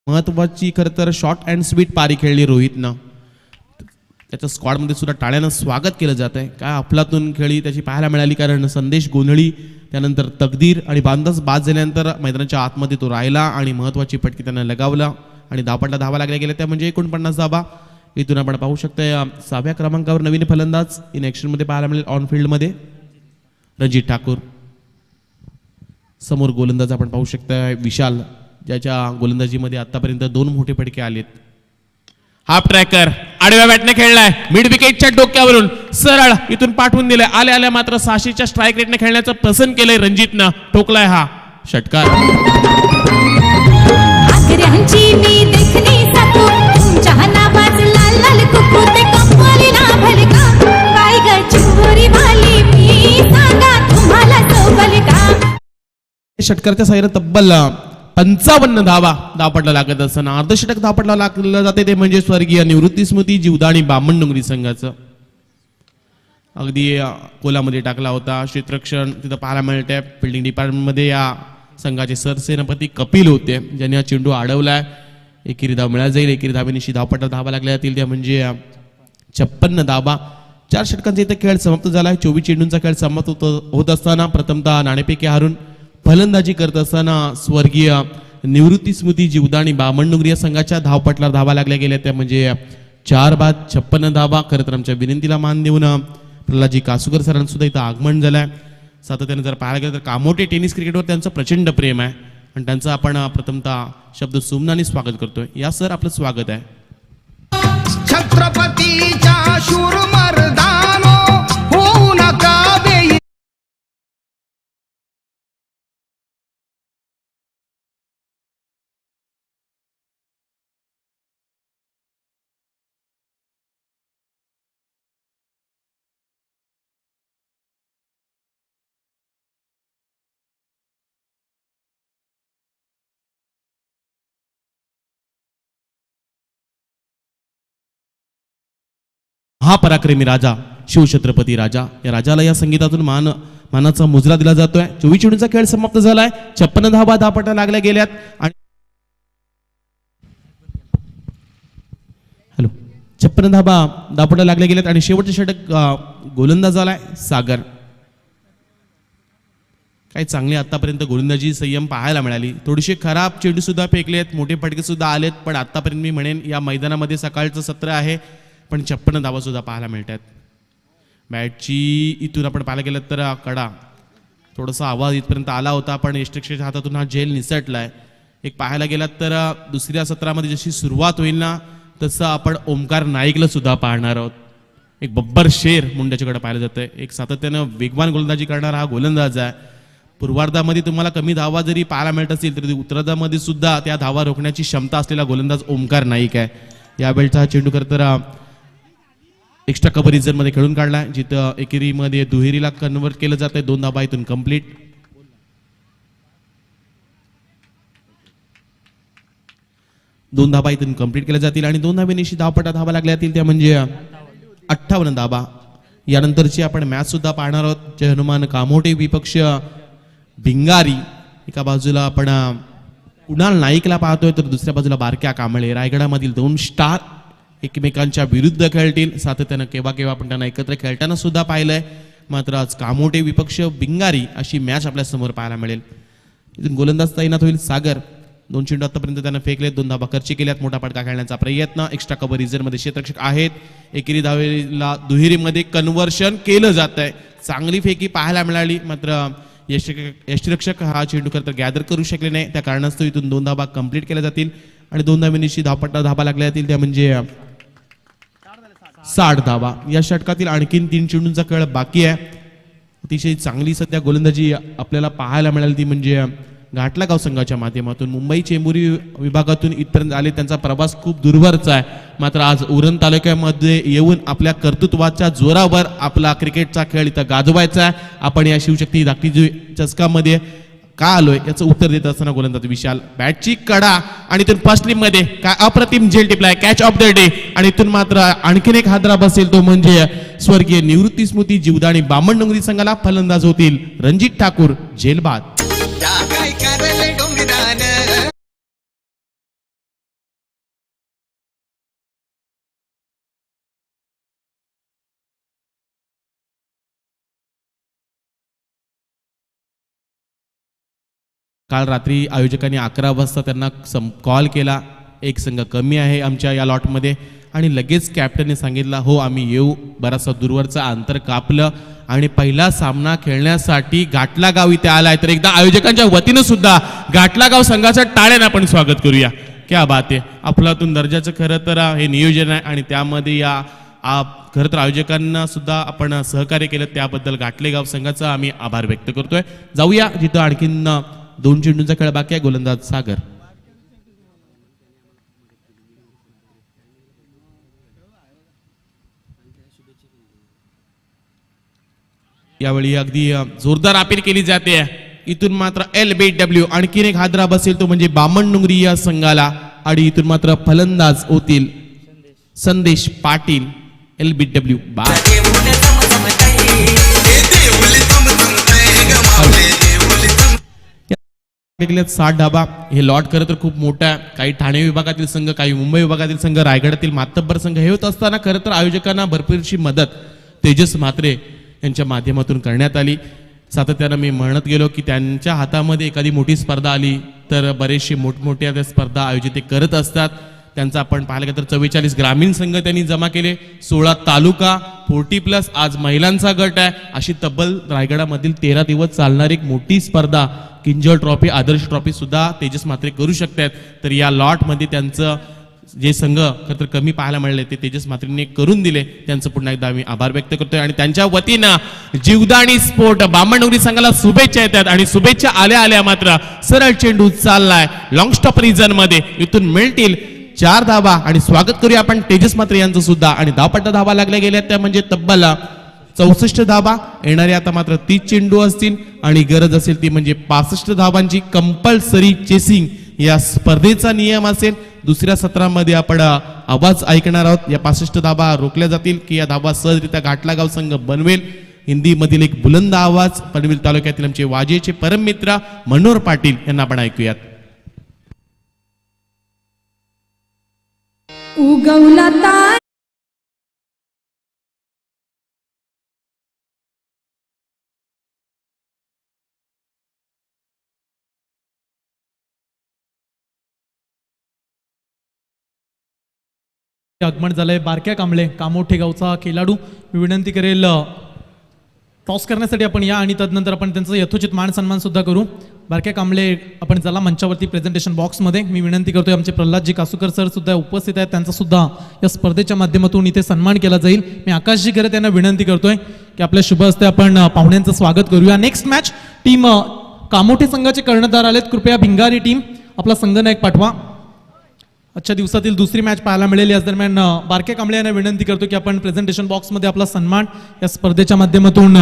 महत्वाची खरं तर शॉर्ट अँड स्वीट पारी खेळली रोहितनं. त्याच्या स्क्वॉडमध्ये सुद्धा टाळ्यानं स्वागत केलं जात आहे. काय अफलातून खेळी त्याची पाहायला मिळाली, कारण संदेश गोंधळी, त्यानंतर तकदीर आणि बांधस बाद झाल्यानंतर मैदानाच्या आतमध्ये तो राहिला आणि महत्वाची फटकी त्यानं लगावला आणि धावपट्टा धावा लागल्या गेल्या, त्या म्हणजे 49 धावा. इथून आपण पाहू शकतोय 6व्या क्रमांकावर नवीन फलंदाज इन ॲक्शनमध्ये पाहायला मिळेल ऑन फील्डमध्ये रणजित ठाकूर. समोर गोलंदाज आपण पाहू शकता विशाल, ज्याच्या गोलंदाजीमध्ये आतापर्यंत 2 मोठे फटके आलेत. हाफ ट्रॅकर आडव्या बॅटने खेळलाय, मिड विकेटच्या डोक्यावरून सरळ इथून पाठवून दिलंय. आल्या आल्या मात्र 600च्या स्ट्राईक रेटने खेळण्याचं पसंत केलंय रणजितनं. ठोकलाय हा षटकार. षटकाराच्या साह्याने तब्बल 55 धावा धावपटला लागत असताना अर्धषटक धावपटला लागलं जाते ते म्हणजे स्वर्गीय निवृत्ती स्मृती जीवदाणी बामणडोंगरी संघाचं. अगदी कोलामध्ये टाकला होता क्षेत्ररक्षण तिथं पाहायला मिळते. फिल्डिंग डिपार्टमेंटमध्ये या संघाचे सरसेनापती कपिल होते ज्यांनी हा चेंडू अडवलाय. एकेरी धाव मिळाला जाईल. एकेरी धावेनिशी धावपटात धावा लागल्या जातील त्या म्हणजे 56 धावा. 4 षटकांचा इथं खेळ समाप्त झाला. 24 चेंडूंचा खेळ समाप्त होत असताना प्रथमतः नाणेफेकी हारून फलंदाजी करत असताना स्वर्गीय निवृत्ती स्मृती जीवदाणी बामणडोंगरी या संघाच्या धावपटला धावा लागल्या गेल्या त्या म्हणजे 4 बाद 56 धावा. खरं तर आमच्या विनंतीला मान देऊन प्रल्हादजी कासुकर सरांचं सुद्धा इथं आगमन झालंय. सातत्याने जर पाहायला गेलं तर कामोठे टेनिस क्रिकेटवर त्यांचं प्रचंड प्रेम आहे आणि त्यांचं आपण प्रथमतः शब्द सुमनाने स्वागत करतोय. या सर आपलं स्वागत आहे. छत्रपतीच्या शूर मर्दानो होऊ नका बेई. हा पराक्रमी राजा शिवछत्रपती राजा या राजाला या संगीतातून मानाचा मुजरा दिला जातोय. 24 चेंडूंचा खेळ समाप्त झालाय. 56 धावा धावपटा लागल्या गेल्यात आणि 56 धावा धावपटा लागल्या गेल्यात आणि शेवटचे षटक गोलंदाज झालाय सागर. काही चांगली आतापर्यंत गोलंदाजी संयम पाहायला मिळाली. थोडीशी खराब चेंडू सुद्धा फेकलेत. मोठे फटके सुद्धा आलेत. पण आतापर्यंत मी म्हणेन या मैदानामध्ये सकाळचं सत्र आहे पण 56 धावा सुद्धा पाहायला मिळतात. बॅटची इथून आपण पाहायला गेलं तर कडा थोडासा आवाज इथपर्यंत आला होता पण यष्टिक्षेच्या हातातून हा झेल निसटलाय. एक पाहायला गेलात तर दुसऱ्या सत्रामध्ये जशी सुरुवात होईल ना तसं आपण ओमकार नाईकला सुद्धा पाहणार आहोत. एक बब्बर शेर मुंड्याच्याकडे पाहिलं जातंय. एक सातत्यानं वेगवान गोलंदाजी करणारा हा गोलंदाज आहे. पूर्वार्धामध्ये तुम्हाला कमी धावा जरी पाहायला मिळत असतील तरी उत्तरार्धामध्ये सुद्धा त्या धावा रोखण्याची क्षमता असलेला गोलंदाज ओमकार नाईक आहे. यावेळचा हा चेंडू खरं तर एक्स्ट्रा कव्हर रिझनमध्ये खेळून काढला जिथं एकेरीमध्ये दुहेरीला कन्वर्ट केलं जातंय. 2 धावा इथून कंप्लीट. 2 धावा इथून कंप्लीट केल्या जातील आणि 2 धावेनिशी धावपटा धावा लागल्या जातील त्या म्हणजे 58 धावा. यानंतरची आपण मॅच सुद्धा पाहणार आहोत. जय हनुमान कामोठे विपक्ष भिंगारी. एका बाजूला आपण कुणाल नाईकला पाहतोय तर दुसऱ्या बाजूला बारक्या कांबळे. रायगडामधील 2 स्टार एकमेकांच्या विरुद्ध खेळतील. सातत्यानं केव्हा केव्हा आपण त्यांना एकत्र खेळताना सुद्धा पाहिलंय. मात्र आज कामोठे विपक्ष भिंगारी अशी मॅच आपल्या समोर पाहायला मिळेल. इथून गोलंदाज तैनात होईल सागर. 2 चेंडू आतापर्यंत त्यानं फेकलेत. 2 धावा खर्ची केल्यात. मोठा फटका खेळण्याचा प्रयत्न. एक्स्ट्रा कव्हर रिझनमध्ये क्षेत्ररक्षक आहेत. एकेरी धावेला दुहेरीमध्ये कन्व्हर्शन केलं जात आहे. चांगली फेकी पाहायला मिळाली. मात्र यष्टिरक्षक हा चेंडू खरं तर गॅदर करू शकले नाही. त्या कारणास्तव इथून 2 धावा कंप्लीट केल्या जातील आणि 2 धावेनिशी धावपट्टा धावा लागल्या जातील त्या म्हणजे 60 धावा. या षटकातील आणखीन 3 चेंडूंचा खेळ बाकी आहे. अतिशय चांगली सध्या गोलंदाजी आपल्याला पाहायला मिळाली ती म्हणजे घाटलागाव संघाच्या माध्यमातून. मुंबई चेंबुरी विभागातून इथपर्यंत आले. त्यांचा प्रवास खूप दूरवरचा आहे. मात्र आज उरण तालुक्यामध्ये येऊन आपल्या कर्तृत्वाच्या जोरावर आपला क्रिकेटचा खेळ इथं गाजवायचा आहे. आपण या शिवशक्ती धाकटी चषकामध्ये का आलोय याचं उत्तर देत असताना गोलंदाज विशाल. बॅटची कडा आणि इथून फर्स्ट स्लिप मध्ये काय अप्रतिम झेल टिपलाय. कॅच ऑफ द डे आणि इथून मात्र आणखीन एक हादरा बसेल तो म्हणजे स्वर्गीय निवृत्ती स्मृती जीवदाणी बामणडोंगरी संघाला. फलंदाज होतील रणजित ठाकूर झेलबाद. काय करले डोंगरान काल रात्री आयोजकांनी 11 वाजता त्यांना कॉल केला. एक संघ कमी आहे आमच्या या लॉटमध्ये आणि लगेच कॅप्टनने सांगितलं हो आम्ही येऊ. बराचसा दूरवरचा अंतर कापलं आणि पहिला सामना खेळण्यासाठी घाटलागाव इथे आलाय. तर एकदा आयोजकांच्या वतीनं सुद्धा घाटलागाव संघाचं टाळ्यानं आपण स्वागत करूया. क्या बात आहे. अफलातून दर्जाचं खरं तर हे नियोजन आहे आणि त्यामध्ये या खरं तर आयोजकांना सुद्धा आपण सहकार्य केलं त्याबद्दल घाटलेगाव संघाचा आम्ही आभार व्यक्त करतोय. जाऊया जिथं आणखीन 2 चेंडूंचा खेळ बाकी आहे. गोलंदाज सागर. यावेळी अगदी जोरदार अपील केली जाते. इथून मात्र LBW आणखीन एक हादरा बसेल तो म्हणजे बामणडुंगरी या संघाला आणि इथून मात्र फलंदाज होतील संदेश पाटील LBW गेले 60 धाबा हे लॉट खरं तर खूप मोठा आहे. काही ठाणे विभागातील संघ, काही मुंबई विभागातील संघ, रायगडातील मातब्बर संघ हे होत असताना खरं तर आयोजकांना भरपूरशी मदत तेजस म्हात्रे यांच्या माध्यमातून करण्यात आली. सातत्यानं मी म्हणत गेलो की त्यांच्या हातामध्ये एखादी मोठी स्पर्धा आली तर बरेचसे मोठमोठ्या त्या स्पर्धा आयोजित ते करत असतात. त्यांचा आपण पाहायला गेलं तर 44 ग्रामीण संघ त्यांनी जमा केले, 16 तालुका 40+ आज महिलांचा गट आहे. अशी तब्बल रायगडामधील 13 दिवस चालणारी एक मोठी स्पर्धा किंजल ट्रॉफी, आदर्श ट्रॉफी सुद्धा तेजस म्हात्रे करू शकतात. तर या लॉटमध्ये त्यांचं जे संघ खरं तर कमी पाहायला मिळाले ते तेजस म्हात्रेंनी करून दिले. त्यांचं पुन्हा एकदा आम्ही आभार व्यक्त करतोय आणि त्यांच्या वतीनं जीवदानी स्पोर्ट बामणडुंगरी संघाला शुभेच्छा येतात आणि शुभेच्छा आल्या आल्या मात्र सरळ चेंडू चाललाय लॉंग स्टॉप रिजन मध्ये, इथून मिळतील 4 धावा आणि स्वागत करूया आपण तेजस म्हात्रे यांचं सुद्धा. आणि धावपट्टा धावा लागल्या गेल्या त्या म्हणजे तब्बल 64 धावा येणारे आता मात्र 30 चेंडू असतील आणि गरज असेल ती म्हणजे 65 धावांची कंपल्सरी चेसिंग या स्पर्धेचा नियम असेल. दुसऱ्या सत्रामध्ये आपण आवाज ऐकणार आहोत. या 65 धावा रोखल्या जातील की या धावा सहजरित्या घाटलागाव संघ बनवेल. हिंदी मधील एक बुलंद आवाज पनवेल तालुक्यातील आमचे वाजेचे परम मित्र मनोहर पाटील यांना आपण ऐकूयात. उगवला तार आगमन झालंय बारक्या कांबळे कामोठे गावचा खेळाडू. मी विनंती करेल टॉस करण्यासाठी आपण या आणि तदनंतर आपण त्यांचं यथोचित मान सन्मान सुद्धा करू. बारक्या कांबळे आपण चला मंचावरती प्रेझेंटेशन बॉक्समध्ये. मी विनंती करतोय आमचे प्रल्हादजी कासूकर सर सुद्धा उपस्थित आहेत, त्यांचा सुद्धा या स्पर्धेच्या माध्यमातून इथे सन्मान केला जाईल. मी आकाशजी खरे त्यांना विनंती करतोय की आपल्या शुभ हस्ते आपण पाहुण्यांचं स्वागत करूया. नेक्स्ट मॅच टीम कामोठे संघाचे कर्णधार आलेत, कृपया भिंगारी टीम आपला संघनायक पाठवा. आजच्या दिवसातील दुसरी मॅच पाहायला मिळेल. याच दरम्यान बारक्या कांबळे यांना विनंती करतो की आपण प्रेझेंटेशन बॉक्समध्ये आपला सन्मान या स्पर्धेच्या माध्यमातून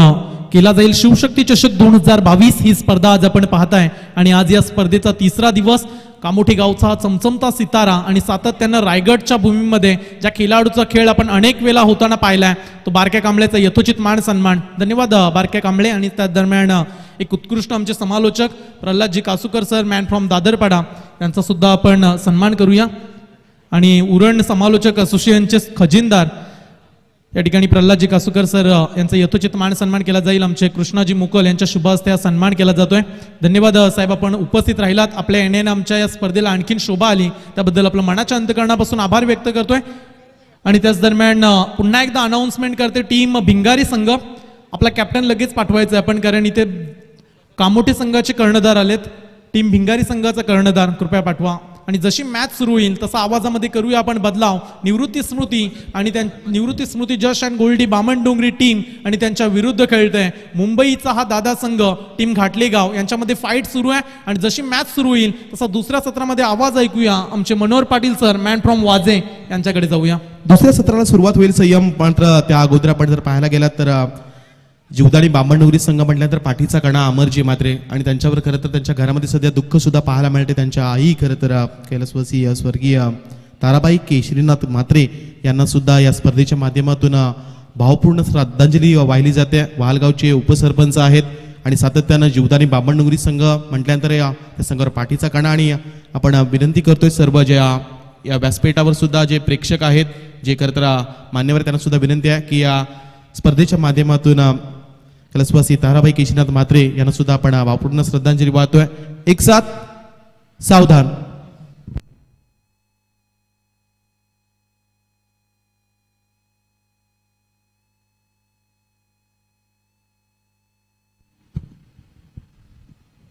केला जाईल. शिवशक्ती चषक 2022 ही स्पर्धा आज आपण पाहताय आणि आज या स्पर्धेचा 3रा दिवस. कामोठी गावचा चमचमता सितारा आणि सातत्यानं रायगडच्या भूमीमध्ये ज्या खेळाडूचा खेळ आपण अनेक वेळा होताना पाहिलाय तो बारक्या कांबळेचा यथोचित मान सन्मान. धन्यवाद बारक्या कांबळे. आणि त्या दरम्यान एक उत्कृष्ट आमचे समालोचक प्रल्हादजी कासूकर सर मॅन फ्रॉम दादरपाडा यांचा सुद्धा आपण सन्मान करूया. आणि उरण समालोचक असोसिएशनचे खजिनदार या ठिकाणी प्रल्हादजी कासूकर सर यांचा यथोचित मान सन्मान केला जाईल. आमचे कृष्णाजी मुकल यांच्या शुभ हस्ते हा सन्मान केला जातोय. धन्यवाद साहेब, आपण उपस्थित राहिलात. आपल्या येण्याने आमच्या या स्पर्धेला आणखीन शोभा आली त्याबद्दल आपलं मनाच्या अंतकरणापासून आभार व्यक्त करतोय. आणि त्याच दरम्यान पुन्हा एकदा अनाउन्समेंट करते, टीम भिंगारी संघ आपला कॅप्टन लगेच पाठवायचं आहे आपण, कारण इथे कामोठे संघाचे कर्णधार आलेत. टीम भिंगारी संघाचा कर्णधार कृपया पाठवा. आणि जशी मॅच सुरू होईल तसा आवाजामध्ये करूया आपण बदलाव. निवृत्ती स्मृती आणि निवृत्ती स्मृती जश अँड गोल्डी बामणडोंगरी टीम आणि त्यांच्या विरुद्ध खेळतंय मुंबईचा हा दादा संघ टीम घाटलेगाव यांच्यामध्ये फाईट सुरू आहे. आणि जशी मॅच सुरू होईल तसा दुसऱ्या सत्रामध्ये आवाज ऐकूया. आमचे Manohar Patil sir man from वाजे यांच्याकडे जाऊया. दुसऱ्या सत्राला सुरुवात होईल संयम, मात्र त्या अगोदर आपण जर पाहायला गेलात तर जीवदानी बामणडुंगरी संघ म्हटल्यानंतर पाठीचा कणा अमरजी म्हात्रे आणि त्यांच्यावर खरं तर त्यांच्या घरामध्ये सध्या दुःख सुद्धा पाहायला मिळते. त्यांच्या आई खरं तर कैलासवासी स्वर्गीय ताराबाई केशरीनाथ म्हात्रे यांना सुद्धा या स्पर्धेच्या माध्यमातून भावपूर्ण श्रद्धांजली वाहिली जाते. वालगावचे उपसरपंच आहेत आणि सातत्यानं जीवदानी बामणडुंगरी संघ म्हटल्यानंतर त्या संघावर पाठीचा कणा. आणि आपण विनंती करतोय सर्व जे या व्यासपीठावर सुद्धा जे प्रेक्षक आहेत, जे खरं तर मान्यवर, त्यांना सुद्धा विनंती आहे की या स्पर्धेच्या माध्यमातून कैलासवासी ताराबाई केशरीनाथ म्हात्रे यांना सुद्धा आपण भावपूर्ण श्रद्धांजली वाहतोय. एक साथ सावधान.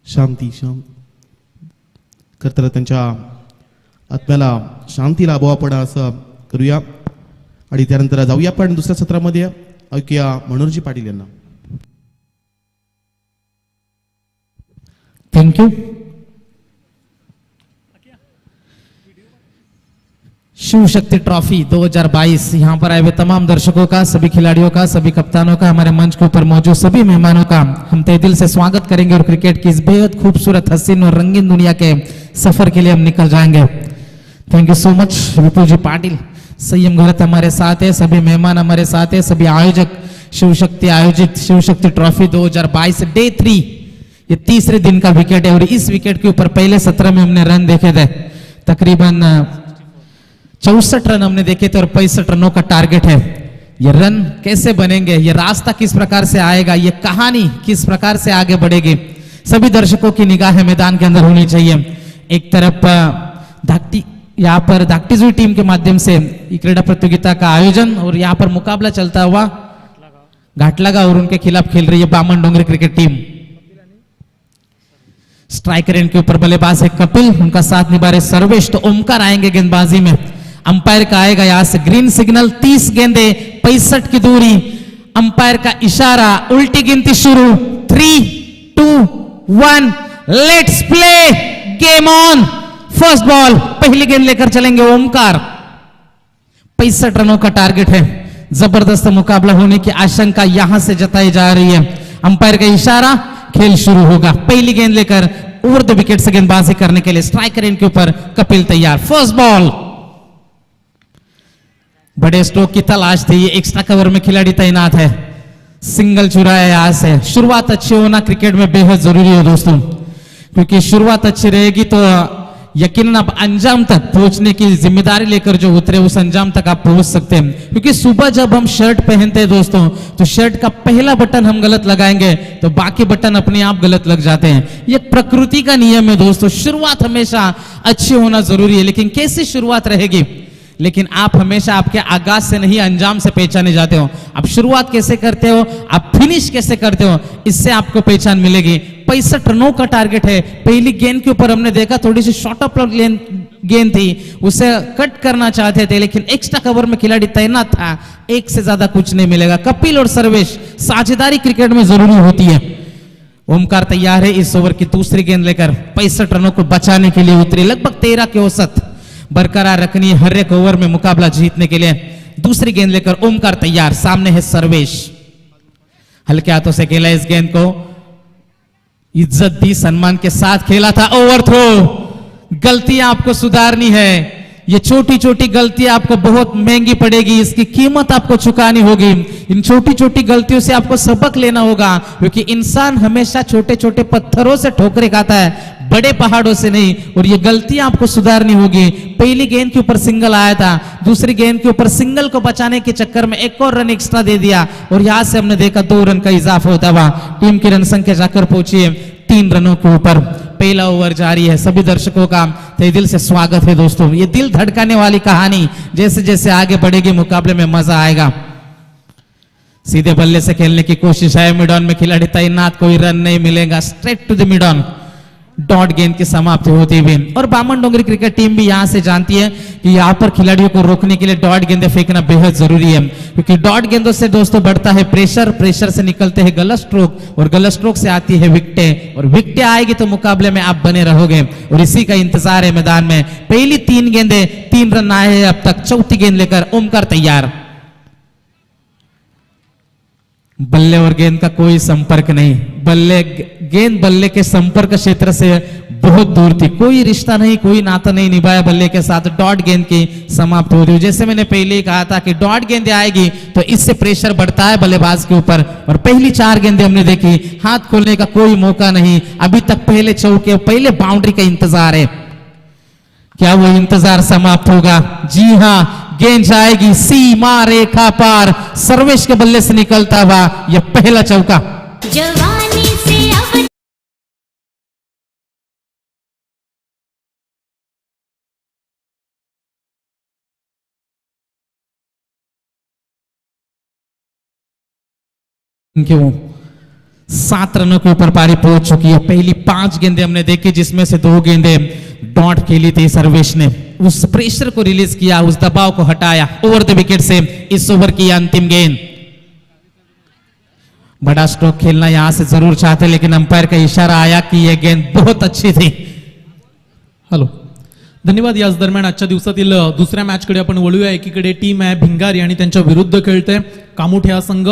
शांती शांत खरं तर त्यांच्या आत्म्याला शांती लाभो आपण असं करूया. आणि त्यानंतर जाऊया आपण दुसऱ्या सत्रामध्ये. ऐकूया मनोहरजी पाटील यांना. थँक्यू. शिव शक्ति ट्रॉफी 2022 यहाँ पर आए हुए तमाम दर्शकों का, सभी खिलाड़ियों का, सभी कप्तानों का, हमारे मंच के ऊपर मौजूद सभी मेहमानों का हम तहे दिल से स्वागत करेंगे और क्रिकेट की इस बेहद खूबसूरत, हसीन और रंगीन दुनिया के सफर के लिए हम निकल जाएंगे। थैंक यू सो मच विपुल जी पाटिल, संयम घरत हमारे साथ है, सभी मेहमान हमारे साथ है, सभी आयोजक शिव शक्ति आयोजित शिव शक्ति ट्रॉफी 2022 डे 3, ये तीसरे दिन का विकेट है और इस विकेट के ऊपर पहले 17 में हमने रन देखे थे, तकरीबन 64 रन हमने देखे थे और 65 रनों का टारगेट है। ये रन कैसे बनेंगे, ये रास्ता किस प्रकार से आएगा, ये कहानी किस प्रकार से आगे बढ़ेगी, सभी दर्शकों की निगाह मैदान के अंदर होनी चाहिए। एक तरफ धाकटी, यहाँ पर धाकटीजुई टीम के माध्यम से क्रीड़ा प्रतियोगिता का आयोजन और यहाँ पर मुकाबला चलता हुआ घाटलगा और उनके खिलाफ खेल रही है बामन डोंगरी क्रिकेट टीम। स्ट्राइकर एंड के ऊपर बल्लेबाज है कपिल, उनका साथ निभा रहे सर्वेश, तो ओमकार आएंगे गेंदबाजी में। अंपायर का आएगा यहां से ग्रीन सिग्नल, 30 गेंदे 65 की दूरी, अंपायर का इशारा, उल्टी गिनती शुरू, 3, 2, 1, let's play, game on. First ball, पहली गेंद लेकर चलेंगे ओमकार। 65 रनों का टारगेट है, जबरदस्त मुकाबला होने की आशंका यहां से जताई जा रही है। अंपायर का इशारा, खेल शुरू होगा। पहली गेंद लेकर ओवर द विकेट से गेंदबाजी करने के लिए स्ट्राइकर एंड के ऊपर कपिल तैयार। फर्स्ट बॉल, बड़े स्ट्रोक की तलाश थी, ये एक्स्ट्रा कवर में खिलाड़ी तैनात है, सिंगल चुराया यहां से। शुरुआत अच्छी होना क्रिकेट में बेहद जरूरी है दोस्तों, क्योंकि शुरुआत अच्छी रहेगी तो यकीनन आप अंजाम तक पहुंचने की जिम्मेदारी लेकर जो उतरे उस अंजाम तक आप पहुंच सकते हैं। क्योंकि सुबह जब हम शर्ट पहनते हैं दोस्तों, तो शर्ट का पहला बटन हम गलत लगाएंगे तो बाकी बटन अपने आप गलत लग जाते हैं। ये प्रकृति का नियम है दोस्तों, शुरुआत हमेशा अच्छी होना जरूरी है, लेकिन कैसी शुरुआत रहेगी, लेकिन आप हमेशा आपके आगाज से नहीं अंजाम से पहचाने जाते हो। आप शुरुआत कैसे करते हो, आप फिनिश कैसे करते हो, इससे आपको पहचान मिलेगी। 65 रनों का टारगेट है। पहली गेंद के ऊपर हमने देखा थोड़ी सी शॉर्ट ऑफ गेंद थी, उसे कट करना चाहते थे, लेकिन एक्स्ट्रा कवर में खिलाड़ी तैनात था, एक से ज्यादा कुछ नहीं मिलेगा। कपिल और सर्वेश, साझेदारी क्रिकेट में जरूरी होती है। ओमकार तैयार है इस ओवर की दूसरी गेंद लेकर 65 रनों को बचाने के लिए उतरे। लगभग 13 के औसत बरकरार रखनी है हर एक ओवर में मुकाबला जीतने के लिए। दूसरी गेंद लेकर ओमकार तैयार, सामने है सर्वेश, हल्के हाथों से खेला इस गेंद को, इज्जत दी, सम्मान के साथ खेला था। ओवर थ्रो, गलतियां आपको सुधारनी है, ये छोटी छोटी गलतियां आपको बहुत महंगी पड़ेगी, इसकी कीमत आपको चुकानी होगी। इन छोटी छोटी गलतियों से आपको सबक लेना होगा, क्योंकि इंसान हमेशा छोटे छोटे पत्थरों से ठोकरें खाता है, बड़े पहाड़ों से नहीं, और ये गलतियां आपको सुधारनी होगी। पहली गेंद के ऊपर सिंगल आया था, दूसरी गेंद के ऊपर सिंगल को बचाने के चक्कर में एक और रन एक्स्ट्रा दे दिया और यहां से हमने देखा 2 रन का इजाफा होता हुआ टीम की रन संख्या जाकर पहुंची है 3 रनों के ऊपर। पहला ओवर जारी है, सभी दर्शकों का तहे दिल से स्वागत है दोस्तों। ये दिल धड़काने वाली कहानी जैसे जैसे आगे बढ़ेगी मुकाबले में मजा आएगा। सीधे बल्ले से खेलने की कोशिश है, मिड ऑन में खिलाड़ी तैनात, कोई रन नहीं मिलेगा, straight to the mid on, dot गेंद की समाप्ति होती हुई। और बामन डोंगरी क्रिकेट टीम भी यहां से जानती है कि यहां पर खिलाड़ियों को रोकने के लिए डॉट गेंदें फेंकना बेहद जरूरी है, क्योंकि डॉट गेंदों से दोस्तों बढ़ता है प्रेशर, प्रेशर से निकलते हैं गलत स्ट्रोक और गलत स्ट्रोक से आती है विकेटें, और विकेटें आएगी तो मुकाबले में आप बने रहोगे, और इसी का इंतजार है मैदान में। पहली 3 गेंदें 3 रन आए हैं अब तक। चौथी गेंद लेकर ओमकार तैयार। बल्ले और गेंद का कोई संपर्क नहीं, गेंद बल्ले के संपर्क क्षेत्र से बहुत दूर थी, कोई रिश्ता नहीं, कोई नाता नहीं निभाया बल्ले के साथ। डॉट गेंद की समाप्त हो रही है। जैसे मैंने पहले ही कहा था कि डॉट गेंदें आएगी तो इससे प्रेशर बढ़ता है बल्लेबाज के ऊपर, और पहली 4 गेंदें हमने देखी, हाथ खोलने का कोई मौका नहीं, अभी तक पहले चौके, पहले बाउंड्री का इंतजार है। क्या वो इंतजार समाप्त होगा? जी हां, गेंद जाएगी सीमा रेखा पार, सर्वेश के बल्ले से निकलता हुआ यह पहला चौका। जवानी से अब क्यों 7 रनों के ऊपर पारी पहुंच चुकी है। पहली 5 गेंदें हमने देखी, जिसमें से 2 गेंदें डॉट खेली थी सर्वेश ने, उस प्रेशर को रिलीज किया, उस दबाव को हटाया over the wicket say. Is over की अंतिम गेंद, बड़ा स्ट्रोक खेलना यहां से जरूर चाहते, लेकिन अंपायर का इशारा आया कि यह गेंद बहुत अच्छी थी। हेलो, धन्यवाद. याच दरम्यान आजच्या दिवसातील दुसऱ्या मॅचकडे आपण वळूया. एकीकडे टीम आहे भिंगारी आणि त्यांच्या विरुद्ध खेळते कामोठे हा संघ.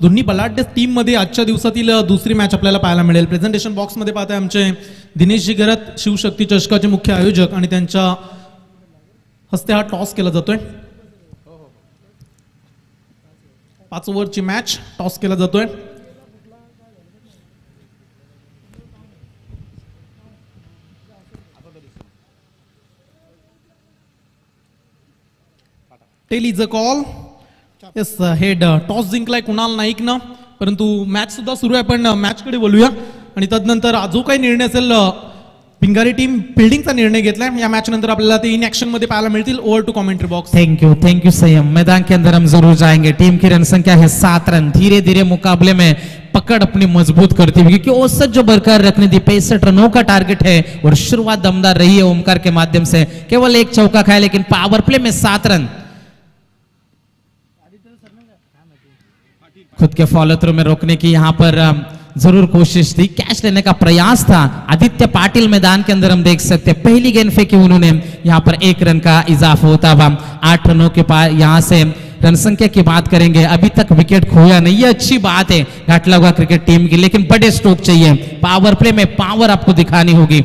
दोन्ही बलाढ्य टीम मध्ये आजच्या दिवसातील दुसरी मॅच आपल्याला पाहायला मिळेल. प्रेझेंटेशन बॉक्स मध्ये पाहताय आमचे दिनेशजी घरत, शिवशक्ती चषकाचे मुख्य आयोजक, आणि त्यांच्या हस्ते हा टॉस केला जातोय. 5 ओव्हरची मॅच टॉस केला जातोय. Tail is a call. Yes, head toss जिंकलाय कुणाल नाईकनं, परंतु मॅच सुद्धा सुरू आहे. पण मॅचकडे बोलूया आणि तदनंतर जो काही निर्णय असेल, भिंगारी टीम फिल्डिंगचा निर्णय घेतलाय. या मॅच नंतर आपल्याला ते इन ऍक्शन मध्ये पाहायला मिळतील. Over to commentary box. Thank you Sanyam. मैदान के अंदर हम जरूर जाएंगे. टीम की रन संख्या है 7 रन. धीरे धीरे मुकाबले में पकड़ अपनी मजबूत करती हुई, क्योंकि औसत जो बरकरार रखने दी 65 रनों का टारगेट है और शुरुआत दमदार रही है ओमकार के माध्यम से. केवल एक चौका खाया, लेकिन पावर प्ले में 7 रन. खुद के फॉलो थ्रू में रोकने की यहाँ पर जरूर कोशिश थी, कैच लेने का प्रयास था. आदित्य पाटिल मैदान के अंदर हम देख सकते हैं, पहली गेंद फेंकी उन्होंने, यहाँ पर 1 रन का इजाफा होता हुआ 8 रनों के पास. यहाँ से रन संख्या की बात करेंगे, अभी तक विकेट खोया नहीं, ये अच्छी बात है घाटला हुआ क्रिकेट टीम की, लेकिन बड़े स्ट्रोक चाहिए. पावर प्ले में पावर आपको दिखानी होगी.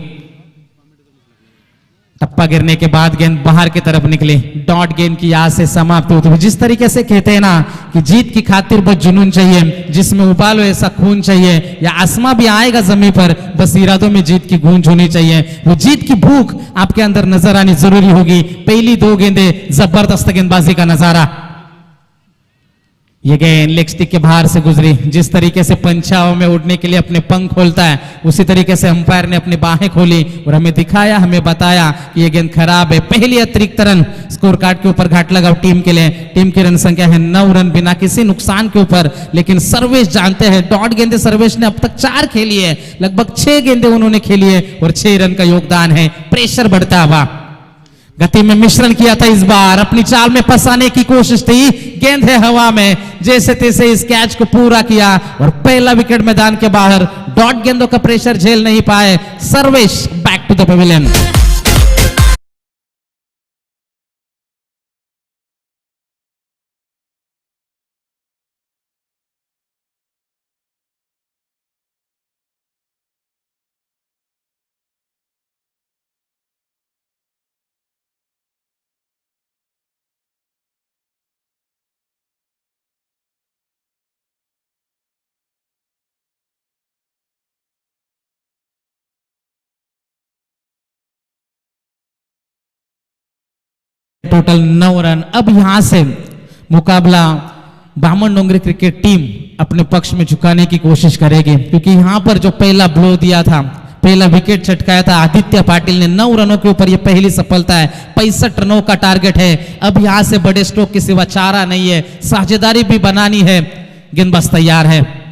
टप्पा गिरने के बाद गेंद बाहर की तरफ निकली. डॉट गेंद की यहाँ से समाप्त होती हुई. जिस तरीके से कहते हैं ना कि जीत की खातिर बस जुनून चाहिए, जिसमें उबालो ऐसा खून चाहिए, या आसमां भी आएगा जमीन पर, बस इरादों में जीत की गूंज होनी चाहिए. वो जीत की भूख आपके अंदर नजर आनी जरूरी होगी. पहली 2 गेंदें जबरदस्त गेंदबाजी का नजारा. ये गेंद लेग स्टिक के बाहर से गुजरी. जिस तरीके से पंचाओं में उड़ने के लिए अपने पंख खोलता है, उसी तरीके से अंपायर ने अपनी बाहें खोली और हमें दिखाया, हमें बताया कि ये गेंद खराब है. पहली अतिरिक्त रन स्कोर कार्ड के ऊपर घाट लगा टीम के लिए. टीम की रन संख्या है 9 रन बिना किसी नुकसान के ऊपर. लेकिन सर्वेश जानते हैं, डॉट गेंदे सर्वेश ने अब तक 4 खेली है, लगभग 6 गेंदे उन्होंने खेली है और 6 रन का योगदान है. प्रेशर बढ़ता हुआ, गति में मिश्रण किया था इस बार, अपनी चाल में फंसाने की कोशिश थी. गेंद है हवा में, जैसे तैसे इस कैच को पूरा किया और पहला विकेट मैदान के बाहर. डॉट गेंदों का प्रेशर झेल नहीं पाए Sarvesh. Back to the pavilion. Total 9 run. अब यहां से मुकाबला बामन डोंगरी क्रिकेट टीम अपने पक्ष में झुकाने की कोशिश करेगी, क्योंकि यहां पर जो पहला ब्लो दिया था, पहला विकेट चटकाया था आदित्य पाटिल ने 9 रनों के ऊपर, यह पहली सफलता है. 65 रनों का टारगेट है. अब यहां से बड़े स्ट्रोक के सिवा चारा नहीं है, साझेदारी भी बनानी है. गेंदबाज तैयार है.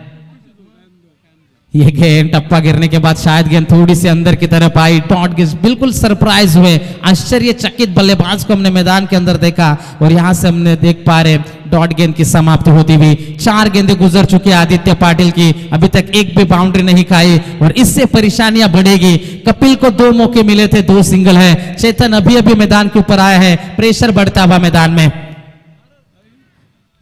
ये गेंद टप्पा गिरने के बाद शायद गेंद थोड़ी सी अंदर की तरफ आई. डॉट गेंद बिल्कुल सरप्राइज हुए, आश्चर्यचकित बल्लेबाज को हमने मैदान के अंदर देखा और यहां से हमने देख पा रहे डॉट गेंद की समाप्ति होती हुई. 4 गेंदें गुजर चुकी है आदित्य पाटिल की, अभी तक एक भी बाउंड्री नहीं खाई और इससे परेशानियां बढ़ेगी. कपिल को 2 मौके मिले थे, 2 सिंगल है. चेतन अभी अभी मैदान के ऊपर आया है. प्रेशर बढ़ता हुआ मैदान में,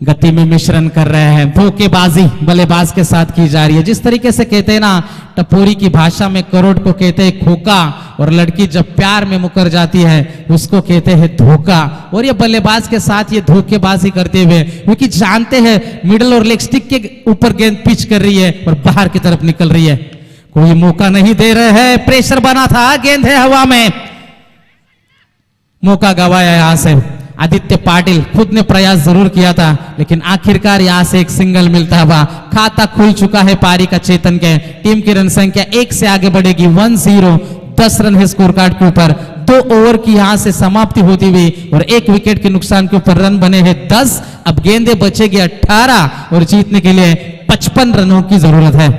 गति में मिश्रण कर रहे हैं. धोखेबाजी बल्लेबाज के साथ की जा रही है. जिस तरीके से कहते हैं ना, टपोरी की भाषा में करोड़ को कहते हैं खोका, और लड़की जब प्यार में मुकर जाती है उसको कहते हैं धोखा. और ये बल्लेबाज के साथ ये धोखेबाजी करते हुए, क्योंकि जानते हैं मिडल और लेग स्टिक के ऊपर गेंद पिच कर रही है और बाहर की तरफ निकल रही है, कोई मौका नहीं दे रहे हैं. प्रेशर बना था, गेंद है हवा में, मौका गवाया. यहां से आदित्य पाटिल खुद ने प्रयास जरूर किया था, लेकिन आखिरकार यहां से एक सिंगल मिलता हुआ. खाता खुल चुका है पारी का चेतन के. टीम की रन संख्या 1 से आगे बढ़ेगी. 1-0. 10 रन है स्कोर कार्ड के ऊपर. 2 ओवर की यहां से समाप्ति होती हुई और 1 विकेट के नुकसान के ऊपर रन बने हैं 10. अब गेंदें बचेगी 18 और जीतने के लिए 55 रनों की जरूरत है.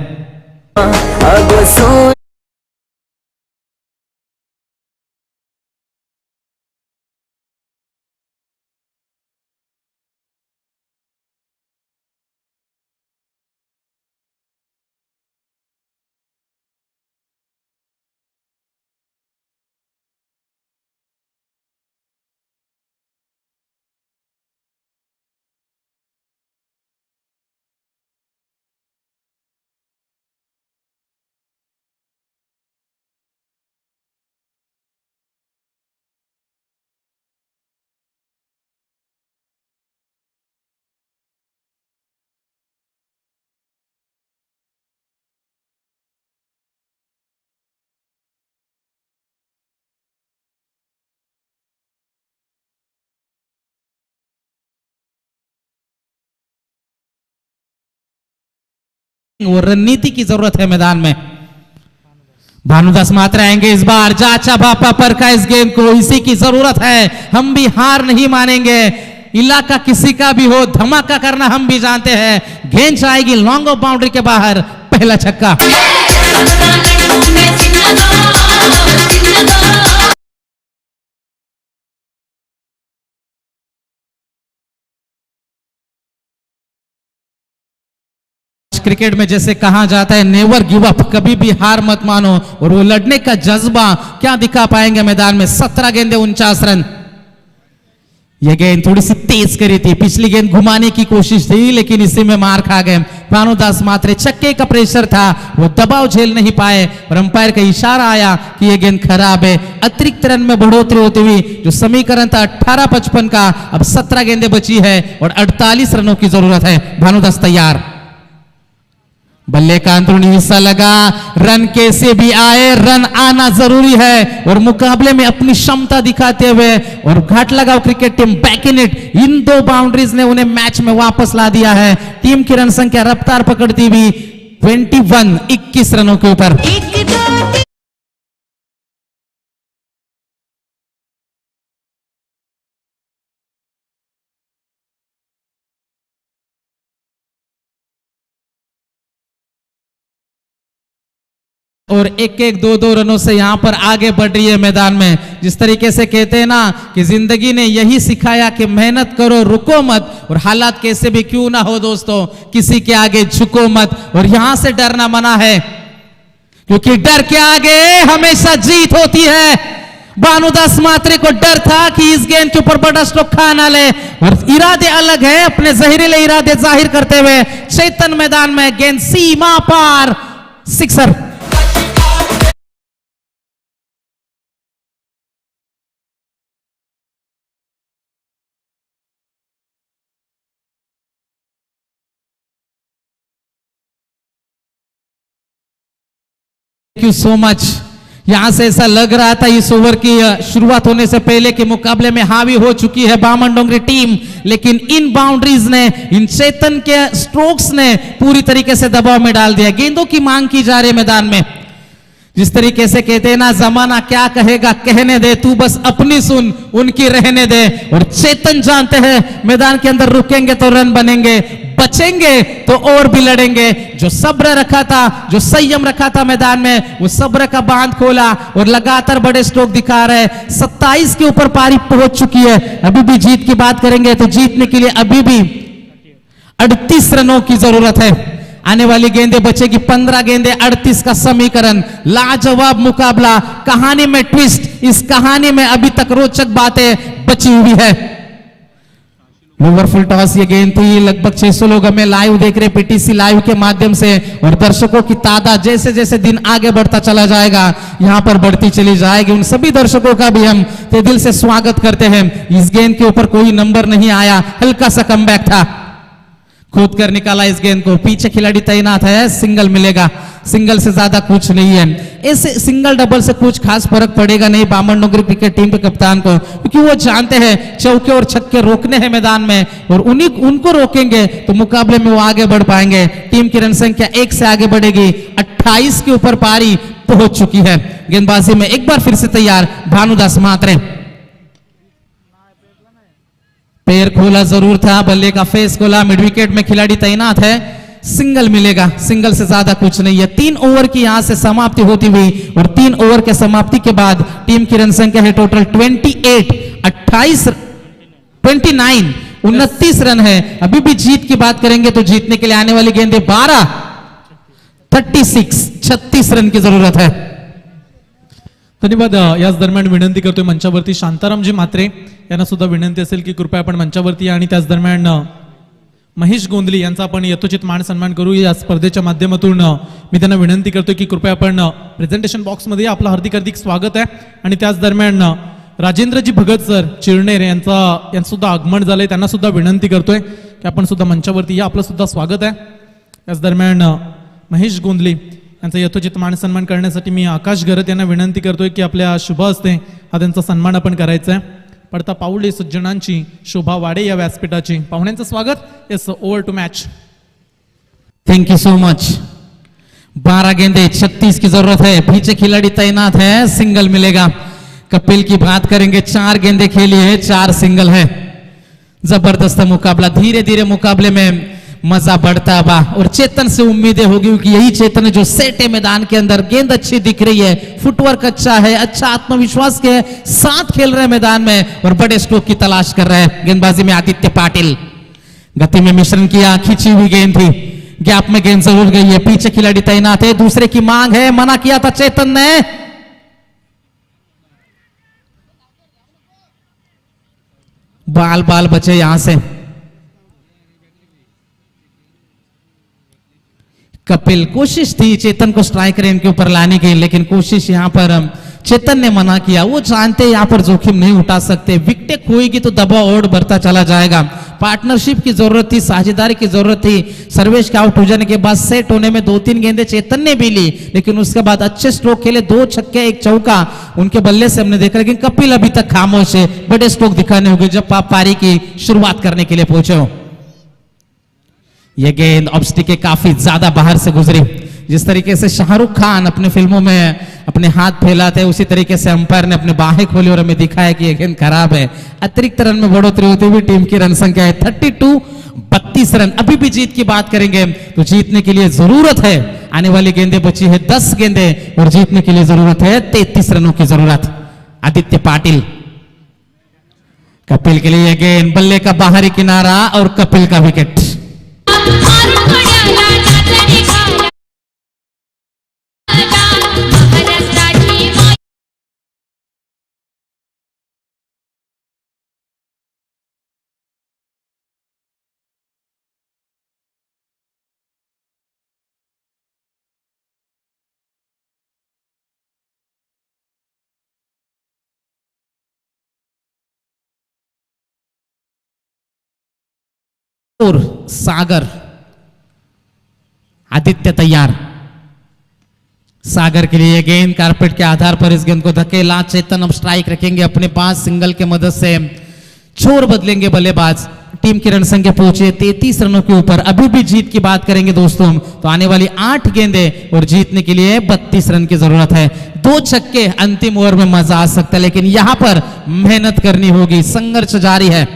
वो रणनीति की जरूरत है मैदान में। भानुदास मात्र आएंगे इस बार, जाचा बापा पर का इस गेंद को, इसी की जरूरत है। हम भी हार नहीं मानेंगे, इलाका किसी का भी हो, धमाका करना हम भी जानते हैं। गेंद जाएगी लॉन्ग ऑफ बाउंड्री के बाहर, पहला छक्का। क्रिकेट में जैसे कहा जाता है नेवर गिव अप, कभी भी हार मत मानो, और वो लड़ने का जज्बा क्या दिखा पाएंगे मैदान में। 17 गेंदे 49 रन। ये गेंद थोड़ी सी तेज करी थी, पिछली गेंद घुमाने की कोशिश थी लेकिन इसी में मार खा गए भानुदास मात्रे। छक्के का प्रेशर था, वो दबाव झेल नहीं पाए और अंपायर का इशारा आया कि ये गेंद खराब है। अतिरिक्त रन में बढ़ोतरी होती हुई जो समीकरण था 18-55 का, अब 17 गेंदें बची है और 48 रनों की जरूरत है। भानुदास तैयार, बल्ले का अंदरूनी हिस्सा लगा, रन कैसे भी आए, रन आना जरूरी है और मुकाबले में अपनी क्षमता दिखाते हुए और घाट लगाओ cricket team back in it. In 2 boundaries ने उन्हें मैच में वापस ला दिया है। टीम की रन संख्या रफ्तार पकड़ती हुई 21 रनों के ऊपर। और 1-1, 2-2 रनों से यहां पर आगे बढ़ रही है मैदान में। जिस तरीके से कहते हैं ना कि जिंदगी ने यही सिखाया कि मेहनत करो, रुको मत, और हालात कैसे भी क्यों ना हो दोस्तों, किसी के आगे झुको मत। और यहां से डरना मना है, क्योंकि डर के आगे हमेशा जीत होती है। भानुदास मात्रे को डर था कि इस गेंद के ऊपर बड़ा स्ट्रोक खा ना ले, और इरादे अलग है, अपने जहरीले इरादे जाहिर करते हुए चेतन मैदान में गेंद सीमा पार, sixer. Thank you so much. यहां से ऐसा लग रहा था इस ओवर की शुरुआत होने से पहले के मुकाबले में हावी हो चुकी है बामन डोंगरी टीम, लेकिन इन बाउंड्रीज ने, इन चेतन के स्ट्रोक्स ने पूरी तरीके से दबाव में डाल दिया। गेंदों की मांग की जा रही है मैदान में। जिस तरीके से कहते हैं ना, जमाना क्या कहेगा कहने दे, तू बस अपनी सुन, उनकी रहने दे। और चेतन जानते हैं मैदान के अंदर रुकेंगे तो रन बनेंगे, बचेंगे तो और भी लड़ेंगे। जो सब्र रखा था, जो संयम रखा था मैदान में, वो सब्र का बांध खोला और लगातार बड़े स्ट्रोक दिखा रहे। 27 के ऊपर पारी पहुंच चुकी है। अभी भी जीत की बात करेंगे तो जीतने के लिए अभी भी 38 रनों की जरूरत है। आने वाली गेंदें बचेगी 15 गेंदें 38 का समीकरण। लाजवाब मुकाबला, कहानी में ट्विस्ट, इस कहानी में अभी तक रोचक बातें बची हुई है। लोअर फुल टॉस ये गेंद थी। लगभग 600 लोग हमें लाइव देख रहे पीटीसी लाइव के माध्यम से, और दर्शकों की तादाद जैसे जैसे दिन आगे बढ़ता चला जाएगा यहां पर बढ़ती चली जाएगी। उन सभी दर्शकों का भी हम दिल से स्वागत करते हैं। इस गेंद के ऊपर कोई नंबर नहीं आया, हल्का सा कमबैक था, कूद कर निकाला इस गेंद को। पीछे खिलाड़ी तैनात है, सिंगल मिलेगा, सिंगल से ज्यादा कुछ नहीं है। ऐसे सिंगल डबल से कुछ खास फर्क पड़ेगा नहीं बामन डोंगरी क्रिकेट टीम के कप्तान को, क्योंकि वो जानते हैं चौके और छक्के रोकने हैं मैदान में, और उनको रोकेंगे तो मुकाबले में वो आगे बढ़ पाएंगे। टीम की रन संख्या 1 से आगे बढ़ेगी। 28 के ऊपर पारी पहुंच चुकी है। गेंदबाजी में एक बार फिर से तैयार भानुदास मात्रे। पैर खोला जरूर था, बल्ले का फेस खोला, मिड विकेट में खिलाड़ी तैनात है, सिंगल मिलेगा, सिंगल से ज्यादा कुछ नहीं है। 3 ओवर की यहां से समाप्ति होती हुई, और 3 ओवर के समाप्ति के बाद टीम की रन संख्या है टोटल 29 रन है। अभी भी जीत की बात करेंगे तो जीतने के लिए आने वाली गेंदें 36 रन की जरूरत है। धन्यवाद। याच दरम्यान विनंती करतोय मंचावरती शांतारामजी मात्रे यांना सुद्धा विनंती असेल की कृपया आपण मंचावरती या, आणि त्याच दरम्यान महेश गोंदली यांचा आपण यथोचित मान सन्मान करू। या स्पर्धेच्या माध्यमातून मी त्यांना विनंती करतोय की कृपया आपण प्रेझेंटेशन बॉक्समध्ये आपलं हार्दिक हार्दिक स्वागत आहे। आणि त्याच दरम्यान राजेंद्रजी भगत सर चिरनेर यांचं सुद्धा आगमन झालंय, त्यांना सुद्धा विनंती करतोय की आपण सुद्धा मंचावरती या, आपलं सुद्धा स्वागत आहे। त्याच दरम्यान महेश गोंदली यांचा यथोचित मान सन्मान करण्यासाठी मी आकाश गरत यांना विनंती करतोय की आपल्या शुभ हस्ते हा त्यांचा सन्मान आपण करायचा आहे। पडता पाऊले सज्जनांची शोभा वाढे या व्यासपीठाची, पाहुण्यांचं स्वागत। Yes, over to match. Thank you so much. 12 गेंदे 36 की जरूरत है, पीछे खिलाड़ी तैनात है, सिंगल मिलेगा। कपिल की बात करेंगे, 4 गेंदे खेली है, 4 सिंगल है। जबरदस्त मुकाबला, धीरे धीरे मुकाबले में मजा बढ़ता बा और चेतन से उम्मीदें होगी क्योंकि यही चेतन है जो सेट है मैदान के अंदर। गेंद अच्छी दिख रही है, फुटवर्क अच्छा है, अच्छा आत्मविश्वास के साथ खेल रहे हैं मैदान में और बड़े स्ट्रोक की तलाश कर रहे हैं। गेंदबाजी में आदित्य पाटिल, गति में मिश्रण किया, खींची हुई गेंद थी, गैप में गेंद जरूर गई है, पीछे खिलाड़ी तैनात है, दूसरे की मांग है, मना किया था चेतन ने। बाल बचे यहां से। कपिल, कोशिश थी चेतन को स्ट्राइक रेंज के ऊपर लाने की, लेकिन कोशिश यहां पर चेतन ने मना किया। वो जानते यहां पर जोखिम नहीं उठा सकते, विकेट खोएगी तो दबाव और बढ़ता चला जाएगा। पार्टनरशिप की जरूरत थी, साझेदारी की जरूरत थी। सर्वेश के आउट हो जाने के बाद सेट होने में 2-3 गेंदें चेतन ने भी ली, लेकिन उसके बाद अच्छे स्ट्रोक खेले, 2 छक्के 1 चौका उनके बल्ले से हमने देखा। लेकिन कपिल अभी तक खामोश है, बड़े स्ट्रोक दिखाने होंगे जब आप पारी की शुरुआत करने के लिए पहुंचे हो। यह गेंद ऑब्स्टिक के काफी ज्यादा बाहर से गुजरी। जिस तरीके से शाहरुख खान अपने फिल्मों में अपने हाथ फैलाते हैं, उसी तरीके से अंपायर ने अपने बाहें खोली और हमें दिखाया कि यह गेंद खराब है। अतिरिक्त रन में बढ़ोतरी होती हुई टीम की रन संख्या है 32 रन। अभी भी जीत की बात करेंगे तो जीतने के लिए जरूरत है, आने वाली गेंदें बची है 10 गेंदें और जीतने के लिए जरूरत है 33 रनों की जरूरत। आदित्य पाटिल, कपिल के लिए गेंद, बल्ले का बाहरी किनारा और कपिल का विकेट। और सागर, आदित्य तैयार। सागर के लिए गेंद कारपेट के आधार पर इस गेंद को धकेला, चेतन अब स्ट्राइक रखेंगे अपने पास, सिंगल के मदद से छोर बदलेंगे बल्लेबाज। टीम की रन संख्या पहुंचे 33 रनों के ऊपर। अभी भी जीत की बात करेंगे दोस्तों तो आने वाली 8 गेंदें और जीतने के लिए 32 रन की जरूरत है। 2 छक्के अंतिम ओवर में मजा आ सकता है, लेकिन यहां पर मेहनत करनी होगी, संघर्ष जारी है।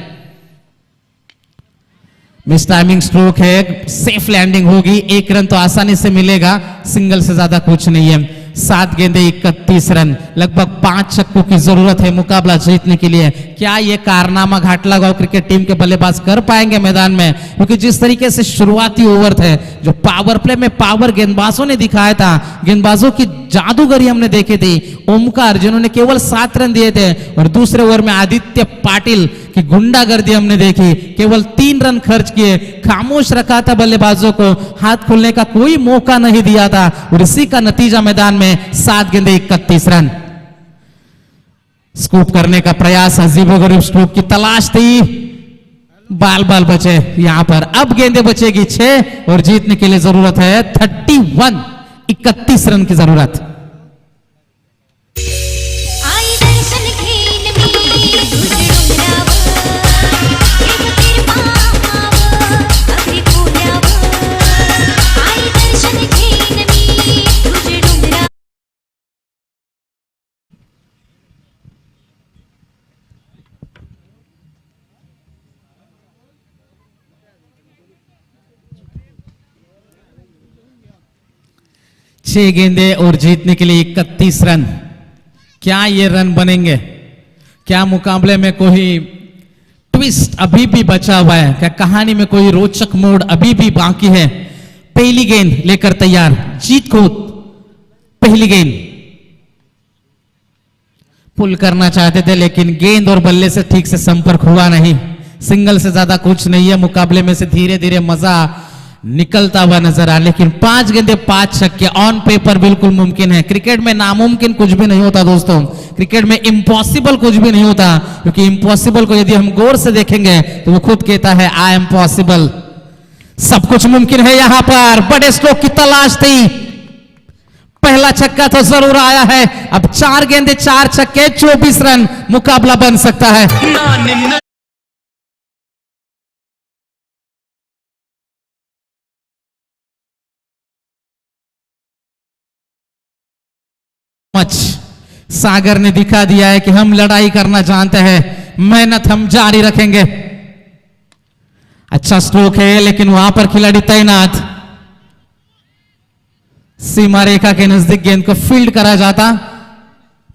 मिस टाइमिंग स्ट्रोक है, सेफ लैंडिंग होगी, 1 रन तो आसानी से मिलेगा, सिंगल से ज्यादा कुछ नहीं है। 7 गेंदे 31 रन, लगभग 5 छक्कों की जरूरत है मुकाबला जीतने के लिए। क्या ये कारनामा घाटला गांव क्रिकेट टीम के बल्लेबाज कर पाएंगे मैदान में? क्योंकि जिस तरीके से शुरुआती ओवर थे, जो पावर प्ले में पावर गेंदबाजों ने दिखाया था, गेंदबाजों की जादूगरी हमने देखी थी। ओमकार जिन्होंने केवल 7 रन दिए थे और दूसरे ओवर में आदित्य पाटिल की गुंडागर्दी हमने देखी, केवल 3 रन खर्च किए, खामोश रखा था बल्लेबाजों को, हाथ खुलने का कोई मौका नहीं दिया था और इसी का नतीजा मैदान में 7 गेंदे 31 रन। स्कूप करने का प्रयास, अजीबोगरीब स्ट्रोक की तलाश थी, बाल बचे यहां पर। अब गेंदे बचेगी 6 और जीतने के लिए जरूरत है 31 रन की जरूरत। आई दर्शन घेन मी तुझ डोंगरावर एक फिर पाहावं अगदी खोल्यावर। आई दर्शन घेन मी तुझ डोंगरावर। छह गेंदे और जीतने के लिए 31 रन। क्या ये रन बनेंगे? क्या मुकाबले में कोई ट्विस्ट अभी भी बचा हुआ है? क्या कहानी में कोई रोचक मोड़ अभी भी बाकी है? पहली गेंद लेकर तैयार, जीत को पहली गेंद पुल करना चाहते थे, लेकिन गेंद और बल्ले से ठीक से संपर्क हुआ नहीं। सिंगल से ज्यादा कुछ नहीं है, मुकाबले में से धीरे धीरे मजा निकलता हुआ नजर आ। लेकिन 5 गेंदे 5 छक्के ऑन पेपर बिल्कुल मुमकिन है। क्रिकेट में नामुमकिन कुछ भी नहीं होता दोस्तों, क्रिकेट में इम्पॉसिबल कुछ भी नहीं होता, क्योंकि इम्पॉसिबल को यदि हम गौर से देखेंगे तो वो खुद कहता है आई एम पॉसिबल। सब कुछ मुमकिन है यहां पर। बड़े स्ट्रोक की तलाश थी, पहला छक्का तो जरूर आया है। अब 4 गेंदे 4 छक्के 24 रन, मुकाबला बन सकता है। मच सागर ने दिखा दिया है कि हम लड़ाई करना जानते हैं, मेहनत हम जारी रखेंगे। अच्छा स्ट्रोक है लेकिन वहां पर खिलाड़ी तैनात, सीमा रेखा के नजदीक गेंद को फील्ड करा जाता,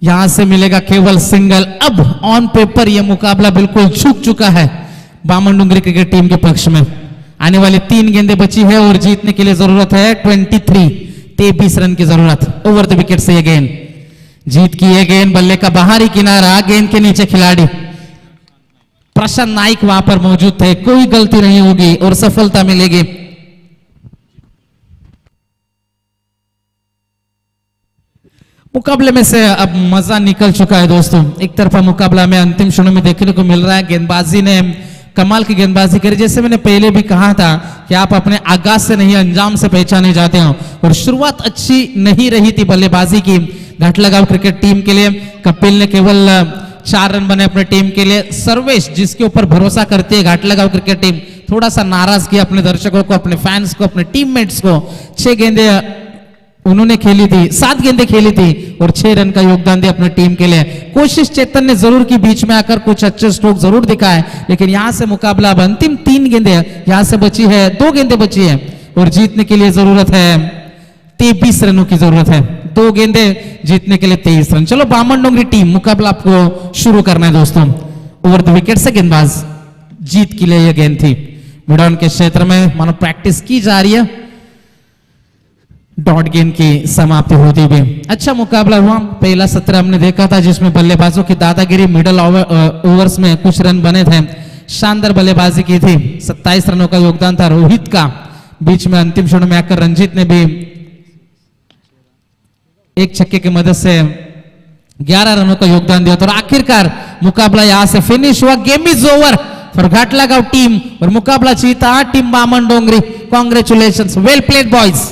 यहां से मिलेगा केवल सिंगल। अब ऑन पेपर यह मुकाबला बिल्कुल झुक चुका है बामन डुंगरी क्रिकेट टीम के पक्ष में। आने वाली 3 गेंदें बची है और जीतने के लिए जरूरत है 23 रन की जरूरत। ओवर द विकेट से यह गेंद जीत की, यह गेंद बल्ले का बाहरी किनारा, गेंद के नीचे खिलाड़ी प्रशांत नाइक वहां पर मौजूद थे, कोई गलती नहीं होगी और सफलता मिलेगी। मुकाबले में से अब मजा निकल चुका है दोस्तों। एक तरफा मुकाबला में अंतिम क्षणों में देखने को मिल रहा है, गेंदबाजी ने कमाल की गेंदबाजी करी। जैसे मैंने पहले भी कहा था कि आप अपने आगाज से नहीं अंजाम से पहचाने जाते हो, और शुरुआत अच्छी नहीं रही थी बल्लेबाजी की घाटलागांव क्रिकेट टीम के लिए। कपिल ने केवल 4 रन बने अपने टीम के लिए। सर्वेश जिसके ऊपर भरोसा करती है घाटलागांव क्रिकेट टीम, थोड़ा सा नाराज किया अपने दर्शकों को, अपने फैंस को, अपने टीममेट्स को। 6 गेंदे उन्होंने खेली थी, 7 गेंदें खेली थी और 6 रन का योगदान दिया अपने टीम के लिए। कोशिश चेतन ने जरूर की बीच में आकर कुछ अच्छे स्ट्रोक जरूर दिखाए, लेकिन यहां से मुकाबला अब अंतिम 3 गेंदें यहां से बची है, 2 गेंदें बची है और जीतने के लिए जरूरत है 23 रनों की जरूरत है। 2 गेंदें जीतने के लिए 23 रन। चलो बामन डोंगरी टीम मुकाबला आपको शुरू करना है दोस्तों। ओवर द विकेट से गेंदबाज जीत के लिए यह गेंद थी। मिडॉन के क्षेत्र में मानो प्रैक्टिस की जा रही है, डॉट गेंद की समाप्ति होती हुई। अच्छा मुकाबला हुआ। पहला सत्र हमने देखा था जिसमें बल्लेबाजों की दादागिरी, मिडल ओवर्स में कुछ रन बने थे, शानदार बल्लेबाजी की थी। 27 रनों का योगदान था रोहित का। बीच में अंतिम क्षण में आकर रंजीत ने भी एक छक्के की मदद से 11 रनों का योगदान दिया। तो आखिरकार मुकाबला यहां से फिनिश हुआ। Game is over for Ghatlagaon team और मुकाबला जीता team Baman Dongri. Congratulations, well played boys.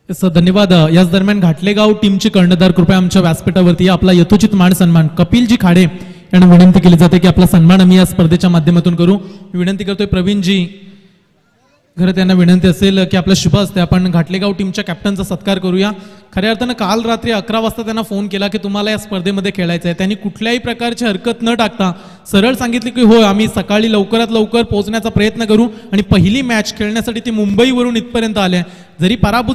धन्यवाद। याच दरम्यान घाटलेगाव टीमचे कर्णधार कृपया आमच्या व्यासपीठावरती आपला यथोचित मान सन्मान कपिलजी खाडे यांना विनंती केली जाते की आपला सन्मान आम्ही या स्पर्धेच्या माध्यमातून करू। मी विनंती करतोय प्रवीणजी खरं त्यांना विनंती असेल की आपल्या शुभ हस्ते आपण घाटलेगाव टीमच्या कॅप्टनचा सत्कार करूया। खऱ्या अर्थानं काल रात्री 11 वाजता त्यांना फोन केला की तुम्हाला या स्पर्धेमध्ये खेळायचं आहे। त्यांनी कुठल्याही प्रकारची हरकत न टाकता सरळ सांगितले की हो आम्ही सकाळी लवकरात लवकर पोहोचण्याचा प्रयत्न करू, आणि पहिली मॅच खेळण्यासाठी ते मुंबईवरून इथपर्यंत आले। जरी पराभूत